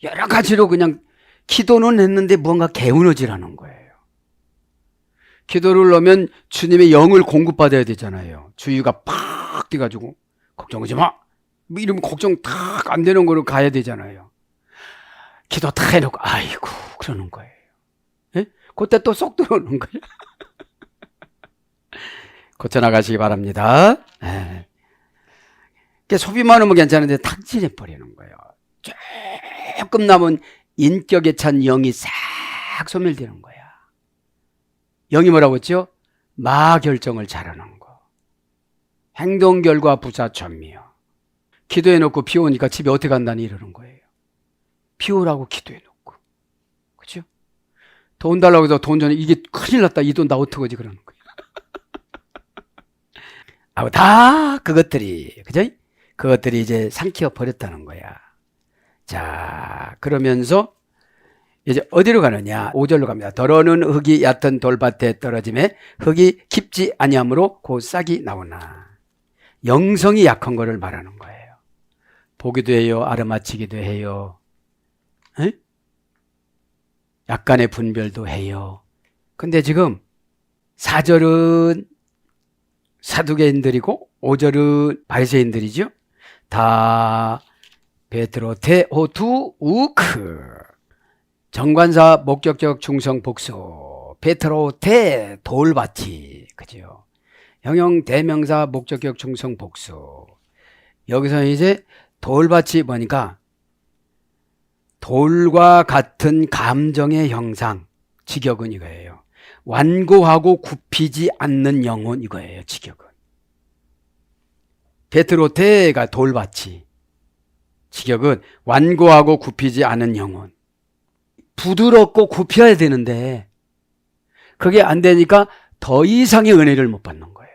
여러 가지로 그냥 기도는 했는데 뭔가 개운해지라는 거예요. 기도를 하면 주님의 영을 공급받아야 되잖아요. 주의가 팍 뛰어가지고 걱정하지 마. 뭐 이러면 걱정 탁 안 되는 거로 가야 되잖아요. 기도 다 해놓고 아이고 그러는 거예요. 예? 그때 또 쏙 들어오는 거예요. 고쳐나가시기 바랍니다. 예. 소비만 하면 괜찮은데 탁진해 버리는 거예요. 조금 남은 인격에 찬 영이 싹 소멸되는 거야. 영이 뭐라고 했죠? 마결정을 잘하는 거. 행동 결과 부사천미요. 기도해놓고 비 오니까 집에 어떻게 간다니 이러는 거예요. 비 오라고 기도해놓고. 그죠? 돈 달라고 해서 돈 전에 이게 큰일 났다. 이 돈 나 어떡하지 그러는 거예요. 다 그것들이, 그죠? 그것들이 이제 삼키어 버렸다는 거야. 자, 그러면서 이제 어디로 가느냐? 5절로 갑니다. 더러는 흙이 얕은 돌밭에 떨어짐에 흙이 깊지 아니하므로 곧 싹이 나오나. 영성이 약한 거를 말하는 거예요. 보기도 해요. 알아맞히기도 해요. 에? 약간의 분별도 해요. 근데 지금 4절은 사두개인들이고 5절은 바리새인들이죠. 다 베드로 테오두 우크 정관사 목적적 충성 복수 베드로 테 돌밭이 그죠. 형용 대명사 목적격 충성 복수. 여기서 이제 돌밭이 뭐니까 돌과 같은 감정의 형상. 직역은 이거예요. 완고하고 굽히지 않는 영혼 이거예요. 직역은. 베트로테가 돌밭이. 직역은 완고하고 굽히지 않은 영혼. 부드럽고 굽혀야 되는데 그게 안 되니까 더 이상의 은혜를 못 받는 거예요.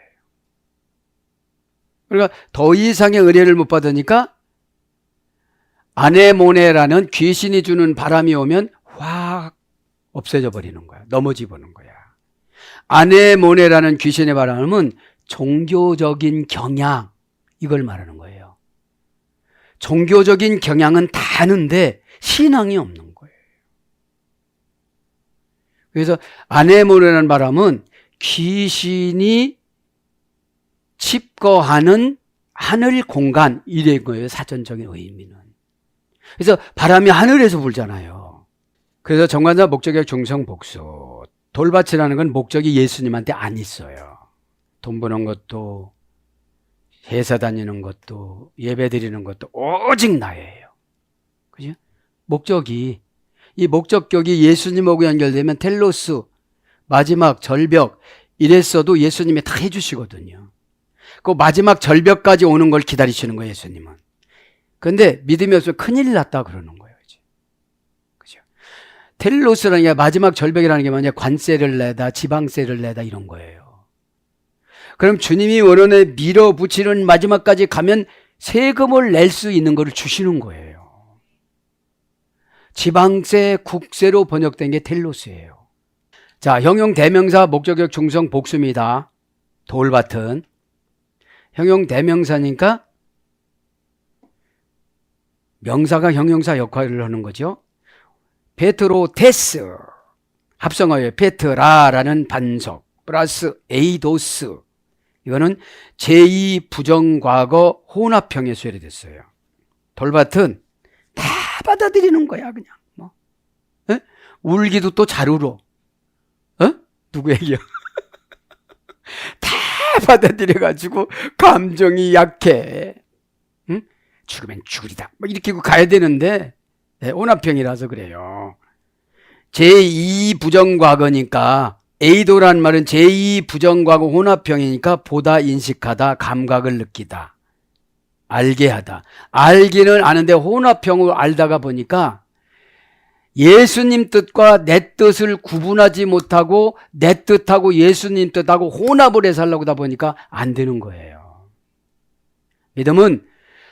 그러니까 더 이상의 은혜를 못 받으니까 아네모네라는 귀신이 주는 바람이 오면 확 없어져 버리는 거야. 넘어지 버리는 거야. 아네모네라는 귀신의 바람은 종교적인 경향 이걸 말하는 거예요. 종교적인 경향은 다 아는데 신앙이 없는 거예요. 그래서 아네모네라는 바람은 귀신이 칩거하는 하늘 공간 이런 거예요. 사전적인 의미는. 그래서 바람이 하늘에서 불잖아요. 그래서 정관사 목적의 중성 복수. 돌밭이라는 건 목적이 예수님한테 안 있어요. 돈 버는 것도 회사 다니는 것도 예배 드리는 것도 오직 나예요. 그죠? 목적이 이 목적격이 예수님하고 연결되면 텔로스 마지막 절벽 이랬어도 예수님이 다 해주시거든요. 그 마지막 절벽까지 오는 걸 기다리시는 거예요, 예수님은. 그런데 믿음이 없으면 큰일 났다 그러는 거예요. 이제. 그죠? 텔로스라는 게 마지막 절벽이라는 게 뭐냐? 관세를 내다, 지방세를 내다 이런 거예요. 그럼 주님이 원원에 밀어붙이는 마지막까지 가면 세금을 낼 수 있는 거를 주시는 거예요. 지방세, 국세로 번역된 게 텔로스예요. 자, 형용 대명사 목적격 중성 복수입니다. 돌밭은. 형용 대명사니까 명사가 형용사 역할을 하는 거죠. 베트로테스 합성어예요. 베트라라는 반석 플러스 에이도스 이거는 제2 부정과거 혼합형에 수혈이 됐어요. 돌밭은 다 받아들이는 거야 그냥. 뭐. 에? 울기도 또 잘 울어. 누구 얘기야? 다 받아들여가지고 감정이 약해. 응? 죽으면 죽으리다. 뭐 이렇게 가야 되는데 혼합형이라서 그래요. 제2 부정과거니까 에이도란 말은 제2 부정과거 혼합형이니까 보다 인식하다 감각을 느끼다. 알게 하다. 알기는 아는데 혼합형으로 알다가 보니까 예수님 뜻과 내 뜻을 구분하지 못하고 내 뜻하고 예수님 뜻하고 혼합을 해서 하려고 하다 보니까 안 되는 거예요. 믿음은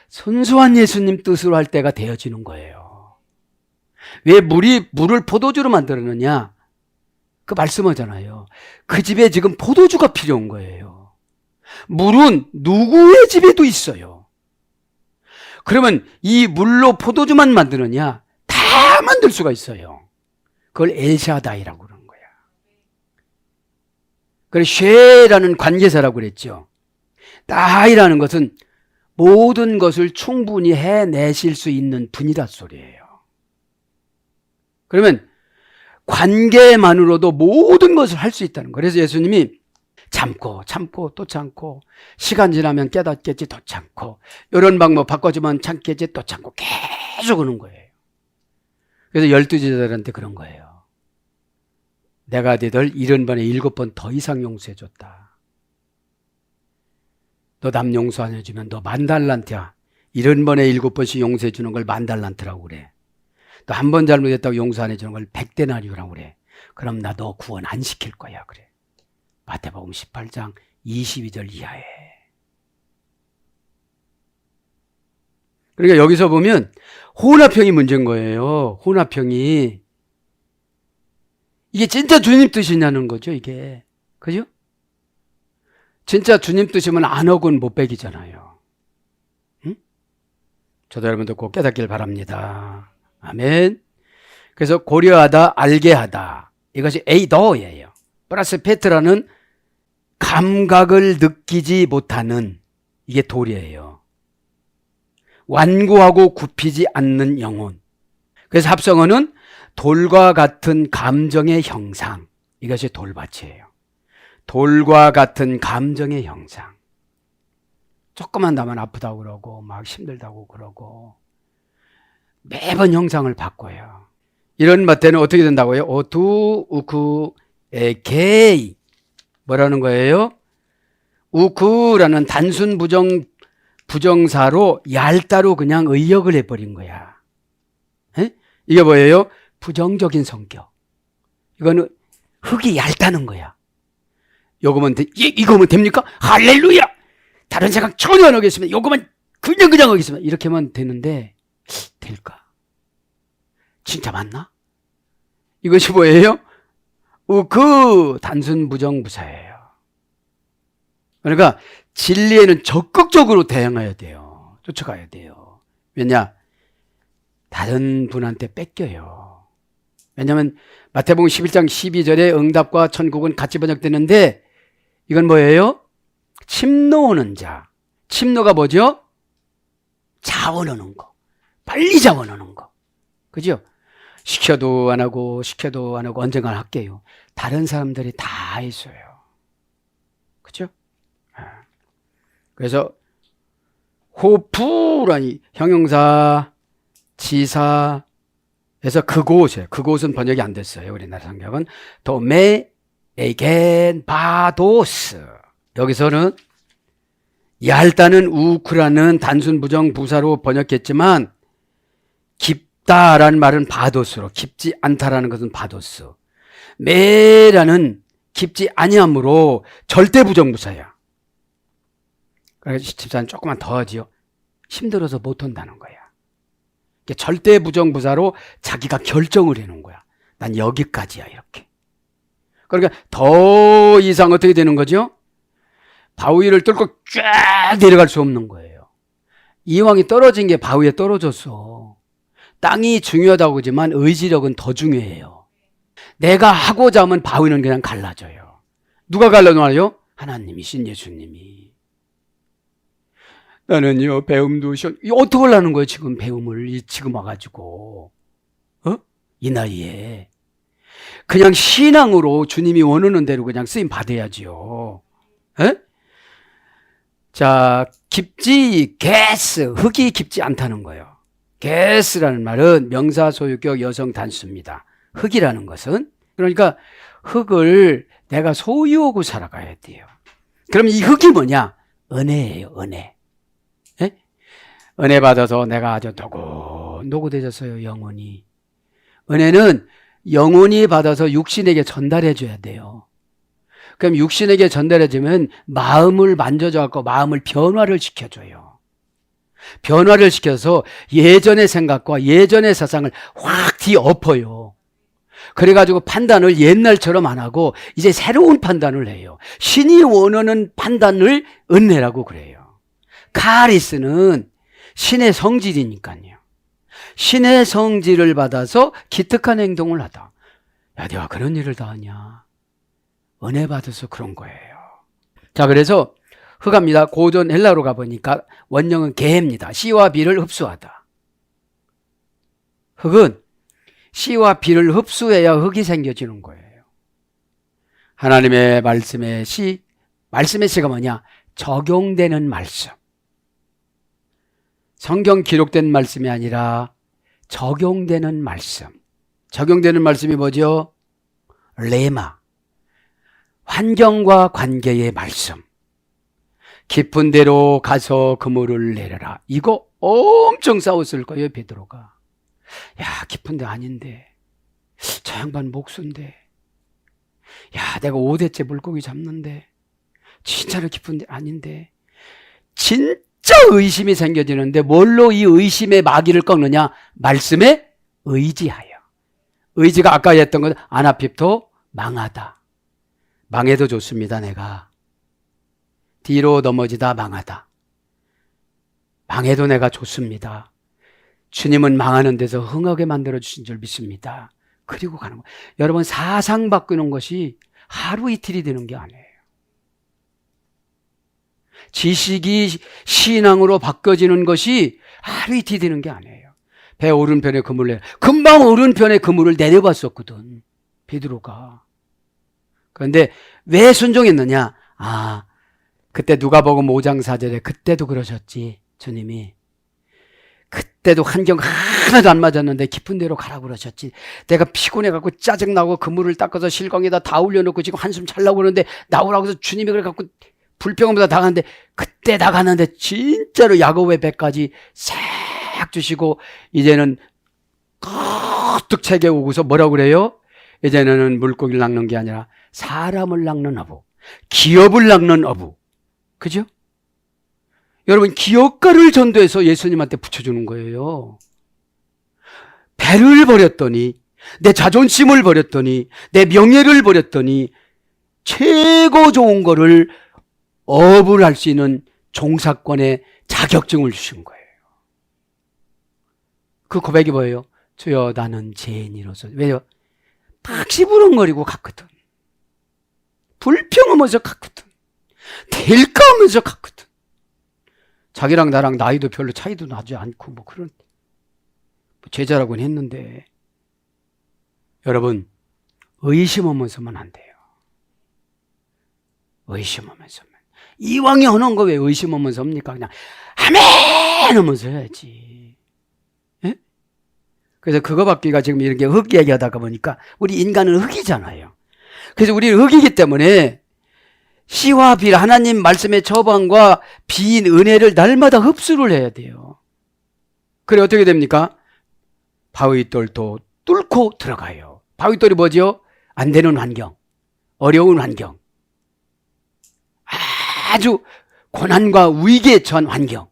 순수한 예수님 뜻으로 할 때가 되어지는 거예요. 왜 물을 포도주로 만들었느냐? 그 말씀하잖아요. 그 집에 지금 포도주가 필요한 거예요. 물은 누구의 집에도 있어요. 그러면 이 물로 포도주만 만드느냐? 다 만들 수가 있어요. 그걸 엘샤다이라고 그러는 거야. 그래서 쉐라는 관계사라고 그랬죠. 다이라는 것은 모든 것을 충분히 해내실 수 있는 분이란 소리예요. 그러면 관계만으로도 모든 것을 할 수 있다는 거예요. 그래서 예수님이 참고 또 참고 시간 지나면 깨닫겠지 또 참고 이런 방법 바꿔주면 참겠지 또 참고 계속 오는 거예요. 그래서 12제자들한테 그런 거예요. 내가 너희들 70번에 7번 더 이상 용서해줬다. 너 남 용서 안 해주면 너 10,000달란트야. 70번에 7번씩 용서해주는 걸 10,000달란트라고 그래. 또 한 번 잘못했다고 용서 안 해주는 걸 100데나리오라고 그래. 그럼 나 너 구원 안 시킬 거야 그래. 마태복음 18장 22절 이하에. 그러니까 여기서 보면 혼합형이 문제인 거예요. 혼합형이. 이게 진짜 주님 뜻이냐는 거죠, 이게. 그죠? 진짜 주님 뜻이면 안억은 못 빼기잖아요. 응? 저도 여러분도 꼭 깨닫길 바랍니다. 아멘. 그래서 고려하다, 알게 하다. 이것이 에이더예요. 플러스 페트라는 감각을 느끼지 못하는 이게 돌이에요. 완고하고 굽히지 않는 영혼. 그래서 합성어는 돌과 같은 감정의 형상. 이것이 돌밭이에요. 돌과 같은 감정의 형상. 조금만 나면 아프다고 그러고 막 힘들다고 그러고 매번 형상을 바꿔요. 이런 맛에는 어떻게 된다고요? 오투 우쿠 에게이. 뭐라는 거예요? 우쿠라는 단순 부정사로 얄따로 그냥 의역을 해버린 거야. 에? 이게 뭐예요? 부정적인 성격. 이거는 흙이 얇다는 거야. 이거면 됩니까? 할렐루야! 다른 생각 전혀 안 하겠습니다. 요거만 그냥 하겠습니다. 이렇게 하면 되는데 될까? 진짜 맞나? 이것이 뭐예요? 그 단순 부정부사예요. 그러니까 진리에는 적극적으로 대응해야 돼요. 쫓아가야 돼요. 왜냐? 다른 분한테 뺏겨요. 왜냐하면 마태복음 11장 12절에 응답과 천국은 같이 번역되는데 이건 뭐예요? 침노하는 자. 침노가 뭐죠? 자원하는 거. 빨리 자원하는 거. 그죠? 시켜도 안 하고 언젠간 할게요. 다른 사람들이 다 있어요. 그죠? 그래서 호프라니 형용사, 지사, 그래서 그곳은 번역이 안 됐어요. 우리나라 성경은 도메, 에겐, 바도스. 여기서는 얄다는 우크라는 단순 부정 부사로 번역했지만 깊다라는 말은 바도스로, 깊지 않다라는 것은 바도스. 메라는 깊지 아니함으로 절대 부정부사야. 그래서 집사는 조금만 더 하지요. 힘들어서 못한다는 거야. 절대 부정부사로 자기가 결정을 해놓은 거야. 난 여기까지야 이렇게. 그러니까 더 이상 어떻게 되는 거죠? 바위 위를 뚫고 쫙 내려갈 수 없는 거예요. 이왕이 떨어진 게 바위에 떨어졌어. 땅이 중요하다고 하지만 의지력은 더 중요해요. 내가 하고자 하면 바위는 그냥 갈라져요. 누가 갈라놔요? 하나님이신 예수님이. 나는요 배움도 어떻게 하려는 거예요? 지금 배움을 지금 와가지고 이 나이에 그냥 신앙으로 주님이 원하는 대로 그냥 쓰임 받아야지요. 에? 자, 깊지 게스 흙이 깊지 않다는 거예요. 게스라는 말은 명사 소유격 여성 단수입니다. 흙이라는 것은 그러니까 흙을 내가 소유하고 살아가야 돼요. 그럼 이 흙이 뭐냐? 은혜예요. 은혜. 에? 은혜 받아서 내가 아주 노고돼졌어요. 영혼이. 은혜는 영혼이 받아서 육신에게 전달해 줘야 돼요. 그럼 육신에게 전달해주면 마음을 만져줘갖고 마음을 변화를 시켜줘요. 변화를 시켜서 예전의 생각과 예전의 사상을 확 뒤엎어요. 그래가지고 판단을 옛날처럼 안 하고 이제 새로운 판단을 해요. 신이 원하는 판단을 은혜라고 그래요. 카리스는 신의 성질이니까요. 신의 성질을 받아서 기특한 행동을 하다. 야, 내가 그런 일을 다 하냐? 은혜 받아서 그런 거예요. 자, 그래서 흑합니다. 고전 헬라로 가보니까 원형은 개입니다. C와 B를 흡수하다. 흑은 C와 B를 흡수해야 흑이 생겨지는 거예요. 하나님의 말씀의 C, 말씀의 C가 뭐냐? 적용되는 말씀. 성경 기록된 말씀이 아니라 적용되는 말씀. 적용되는 말씀이 뭐죠? 레마. 환경과 관계의 말씀. 깊은 데로 가서 그물을 내려라. 이거 엄청 싸웠을 거예요, 베드로가. 야, 깊은 데 아닌데. 저 양반 목수인데. 야, 내가 5대째 물고기 잡는데. 진짜로 깊은 데 아닌데. 진짜 의심이 생겨지는데 뭘로 이 의심의 마귀를 꺾느냐? 말씀에 의지하여. 의지가 아까 했던 것 아나핍도 망하다. 망해도 좋습니다. 내가 뒤로 넘어지다 망하다. 망해도 내가 좋습니다. 주님은 망하는 데서 흥하게 만들어주신 줄 믿습니다. 그리고 가는 거예요. 여러분, 사상 바꾸는 것이 하루 이틀이 되는 게 아니에요. 지식이 신앙으로 바뀌어지는 것이 하루 이틀이 되는 게 아니에요. 배 오른편에 그물을 금방 오른편에 그물을 내려봤었거든, 베드로가. 그런데 왜 순종했느냐? 그때 누가복음 5장 4절에 그때도 그러셨지, 주님이. 그때도 환경 하나도 안 맞았는데 깊은 데로 가라고 그러셨지. 내가 피곤해갖고 짜증나고 그물을 닦아서 실광에다 다 올려놓고 지금 한숨 잘라고 그러는데 나오라고 해서 주님이 그래갖고 불평보다 나가는데, 그때 나가는데 진짜로 야곱의 배까지 싹 주시고 이제는 거뜩 채겨오고서 뭐라고 그래요? 이제는 물고기를 낚는 게 아니라 사람을 낚는 어부, 기업을 낚는 어부. 그죠? 여러분, 기업가를 전도해서 예수님한테 붙여주는 거예요. 배를 버렸더니, 내 자존심을 버렸더니, 내 명예를 버렸더니 최고 좋은 거를 업을 할 수 있는 종사권의 자격증을 주신 거예요. 그 고백이 뭐예요? 주여, 나는 죄인이로서. 왜요? 박시부렁거리고 갔거든. 불평하면서 갔거든. 될까 하면서 갔거든. 자기랑 나랑 나이도 별로 차이도 나지 않고 뭐 그런 제자라고는 했는데, 여러분, 의심하면서만 안 돼요. 의심하면서만. 이왕이 하는 거 왜 의심하면서 합니까? 그냥 아멘 하면서 해야지. 예? 그래서 그거 받기가 지금 이렇게 흙 얘기하다가 보니까 우리 인간은 흙이잖아요. 그래서 우리는 흙이기 때문에 씨와 빌, 하나님 말씀의 처방과 빈 은혜를 날마다 흡수를 해야 돼요. 그래 어떻게 됩니까? 바위돌도 뚫고 들어가요. 바위돌이 뭐죠? 안 되는 환경, 어려운 환경, 아주 고난과 위기에 처한 환경,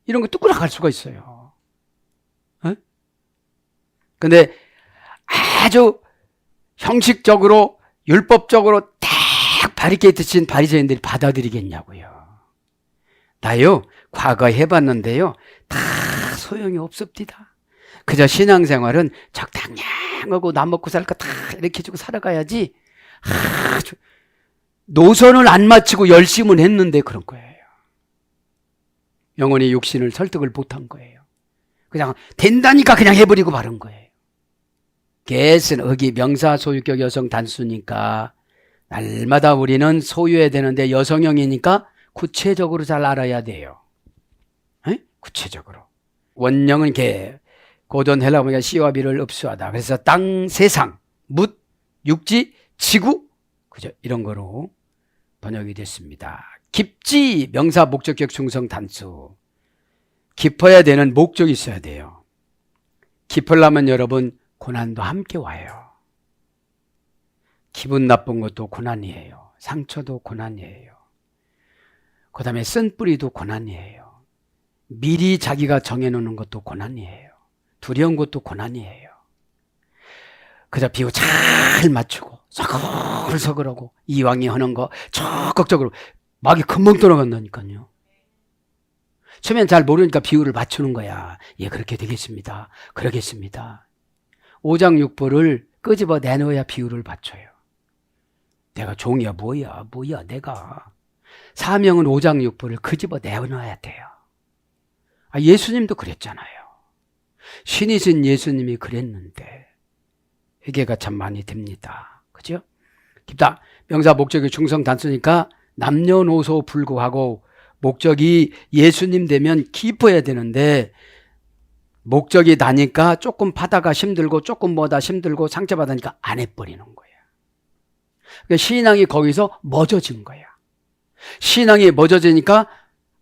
이런 거 뚫고 나갈 수가 있어요. 근데 아주 형식적으로 율법적으로 딱 바리케이트 친 바리새인들이 받아들이겠냐고요. 나요 과거 해봤는데요 다 소용이 없습니다. 그저 신앙생활은 적당량하고 남 먹고 살 거 다 이렇게 주고 살아가야지, 노선을 안 맞추고 열심은 했는데 그런 거예요. 영혼이 육신을 설득을 못한 거예요. 그냥 된다니까 그냥 해버리고 마른 거예요. 개는 흑이 명사 소유격 여성 단수니까 날마다 우리는 소유해야 되는데 여성형이니까 구체적으로 잘 알아야 돼요. 에? 구체적으로. 원령은 개, 고전 헬라 보니까 씨와 비를 흡수하다. 그래서 땅, 세상, 묻, 육지, 지구, 그죠? 이런 거로 번역이 됐습니다. 깊지, 명사 목적격 충성 단수. 깊어야 되는 목적이 있어야 돼요. 깊으려면 여러분 고난도 함께 와요. 기분 나쁜 것도 고난이에요. 상처도 고난이에요. 그 다음에 쓴뿌리도 고난이에요. 미리 자기가 정해놓는 것도 고난이에요. 두려운 것도 고난이에요. 그저 비유 잘 맞추고 서글서글하고 이왕이 하는 거 적극적으로 막이 금방 돌아간다니까요. 처음엔 잘 모르니까 비유를 맞추는 거야. 예, 그렇게 되겠습니다. 그러겠습니다. 5장 6부를 끄집어 내놓아야 비유를 맞춰요. 내가 종이야 뭐야 내가. 사명은 5장 6부를 끄집어 내놔야 돼요. 예수님도 그랬잖아요. 신이신 예수님이 그랬는데 회개가 참 많이 됩니다. 그죠? 깊다. 명사 목적이 충성 단수니까 남녀노소 불구하고 목적이 예수님 되면 깊어야 되는데 목적이 나니까 조금 파다가 힘들고 조금 뭐다 힘들고 상처받으니까 안 해버리는 거예요. 그러니까 신앙이 거기서 멎어진 거야. 신앙이 멎어지니까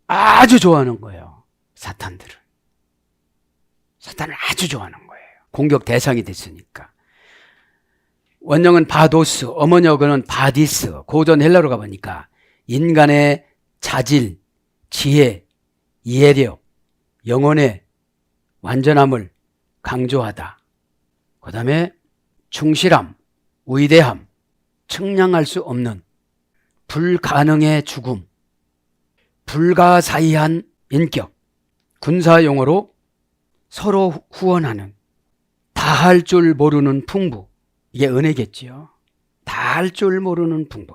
아주 좋아하는 거예요. 사탄을 아주 좋아하는 거예요. 공격 대상이 됐으니까. 원형은 바도스, 어머니어는 바디스, 고전 헬라로 가보니까 인간의 자질, 지혜, 이해력, 영혼의 완전함을 강조하다. 그 다음에 충실함, 위대함, 측량할 수 없는 불가능의 죽음, 불가사의한 인격, 군사용어로 서로 후원하는, 다할 줄 모르는 풍부. 이게 은혜겠지요. 다할 줄 모르는 풍부.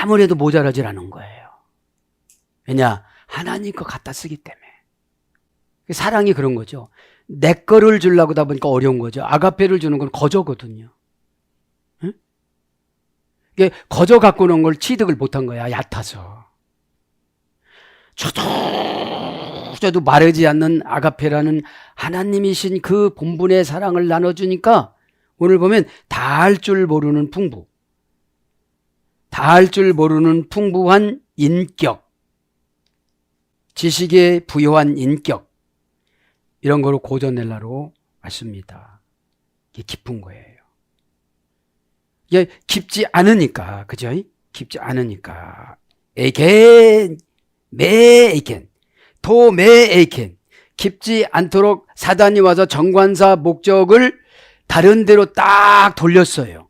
아무래도 모자라질 않은 거예요. 왜냐? 하나님 거 갖다 쓰기 때문에. 사랑이 그런 거죠. 내 거를 주려고 하다 보니까 어려운 거죠. 아가페를 주는 건 거저거든요. 응? 이게 거저 갖고 오는 걸 취득을 못한 거야. 얕아서. 저도 마르지 않는 아가페라는 하나님이신 그 본분의 사랑을 나눠주니까 오늘 보면 다할 줄 모르는 풍부, 다할 줄 모르는 풍부한 인격, 지식에 부여한 인격, 이런 거로 고전헬라로 왔습니다. 이게 깊은 거예요. 이게 깊지 않으니까, 그죠? 깊지 않으니까. 에이켄, 메에이켄, 토메에이켄. 깊지 않도록 사단이 와서 정관사 목적을 다른 데로 딱 돌렸어요.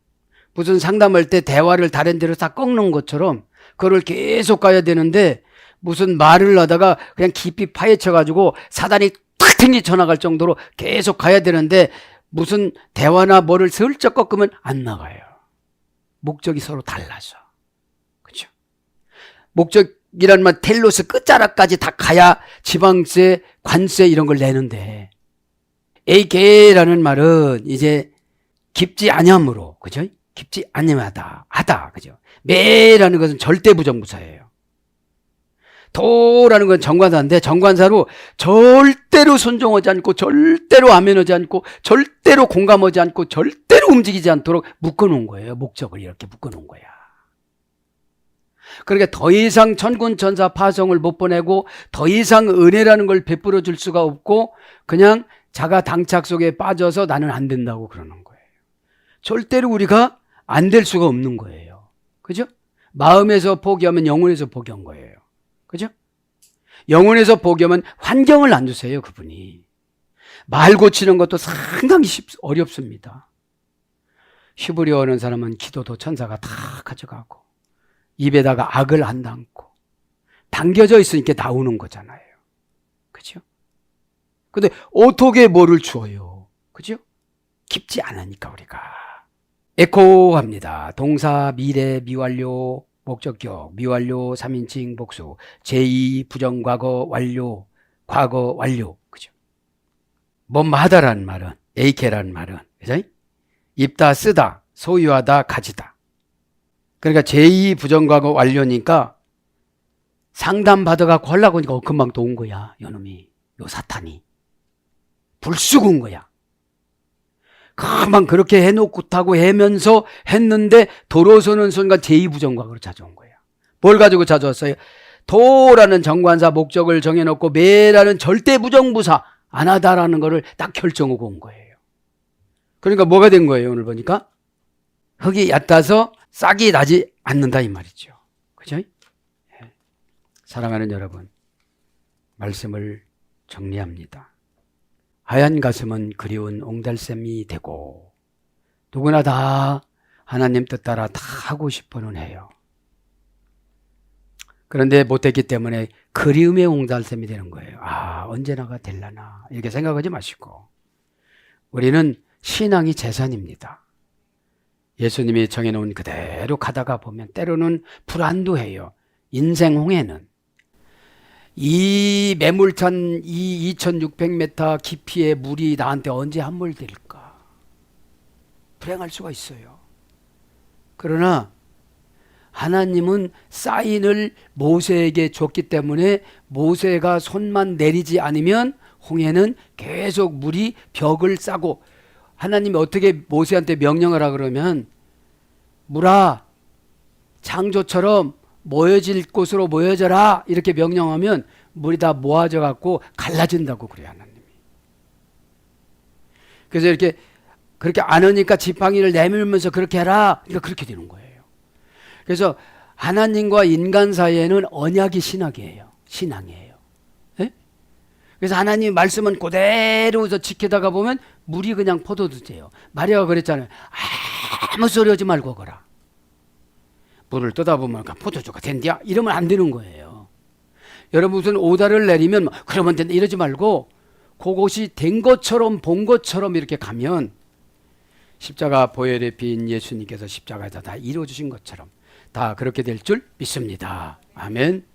무슨 상담할 때 대화를 다른 데로 딱 꺾는 것처럼 그걸 계속 가야 되는데 무슨 말을 하다가 그냥 깊이 파헤쳐가지고 사단이 탁 튕기쳐 나갈 정도로 계속 가야 되는데 무슨 대화나 뭐를 슬쩍 꺾으면 안 나가요. 목적이 서로 달라서. 그렇죠? 목적이란 말 텔로스 끝자락까지 다 가야 지방세, 관세 이런 걸 내는데 에이게라는 말은 이제 깊지 아니함으로, 그죠? 깊지 아니하다, 하다, 그죠? 메라는 것은 절대 부정부사예요. 도라는 건 정관사인데 정관사로 절대로 순종하지 않고 절대로 아멘하지 않고 절대로 공감하지 않고 절대로 움직이지 않도록 묶어놓은 거예요. 목적을 이렇게 묶어놓은 거야. 그러니까 더 이상 천군 천사 파송을 못 보내고 더 이상 은혜라는 걸 베풀어 줄 수가 없고 그냥 자가 당착 속에 빠져서 나는 안 된다고 그러는 거예요. 절대로 우리가 안 될 수가 없는 거예요. 그죠? 마음에서 포기하면 영혼에서 포기한 거예요. 그죠? 영혼에서 포기하면 환경을 안 주세요, 그분이. 말 고치는 것도 상당히 어렵습니다. 히브리어 하는 사람은 기도도 천사가 다 가져가고 입에다가 악을 안 담고 당겨져 있으니까 나오는 거잖아요. 그죠? 근데 어떻게 뭐를 주어요? 그죠? 깊지 않으니까 우리가. 에코합니다. 동사, 미래, 미완료, 목적격, 미완료, 3인칭 복수, 제2 부정과거 완료, 과거 완료. 그죠? 뭐하다라는 말은, 에이케라는 말은, 그죠? 입다, 쓰다, 소유하다, 가지다. 그러니까 제2 부정과거 완료니까 상담 받아갖고 하려고 하니까 금방 또 온 거야, 요놈이. 요 사탄이. 불쑥 온 거야. 금방 그렇게 해놓고 타고 해면서 했는데 돌아서는 순간 제2부정과거로 찾아온 거야. 뭘 가지고 찾아왔어요? 도라는 정관사 목적을 정해놓고 매라는 절대 부정부사 안 하다라는 거를 딱 결정하고 온 거예요. 그러니까 뭐가 된 거예요? 오늘 보니까 흙이 얕아서 싹이 나지 않는다 이 말이죠. 그죠? 사랑하는 여러분, 말씀을 정리합니다. 하얀 가슴은 그리운 옹달샘이 되고 누구나 다 하나님 뜻 따라 다 하고 싶어는 해요. 그런데 못했기 때문에 그리움의 옹달샘이 되는 거예요. 언제나가 될라나 이렇게 생각하지 마시고 우리는 신앙이 재산입니다. 예수님이 정해놓은 그대로 가다가 보면 때로는 불안도해요. 인생 홍해는. 이 매몰찬 이 2600m 깊이의 물이 나한테 언제 함몰될까? 불행할 수가 있어요. 그러나 하나님은 사인을 모세에게 줬기 때문에 모세가 손만 내리지 않으면 홍해는 계속 물이 벽을 싸고 하나님이 어떻게 모세한테 명령을 하라 그러면 물아 창조처럼 모여질 곳으로 모여져라 이렇게 명령하면 물이 다 모아져 갖고 갈라진다고 그래요 하나님이. 그래서 이렇게 그렇게 안 하니까 지팡이를 내밀면서 그렇게 해라. 그러니까 그렇게 되는 거예요. 그래서 하나님과 인간 사이에는 언약이 신학이에요. 신앙이에요. 그래서 하나님 말씀은 그대로서 지키다가 보면 물이 그냥 포도주돼요. 마리아가 그랬잖아요. 아무 소리 하지 말고 거라. 물을 떠다 보면 포도주가 된디야? 이러면 안 되는 거예요. 여러분 무슨 오다를 내리면 그러면 된다 이러지 말고 그것이 된 것처럼 본 것처럼 이렇게 가면 십자가 보혈의 피인 예수님께서 십자가에서 다 이루어주신 것처럼 다 그렇게 될 줄 믿습니다. 아멘.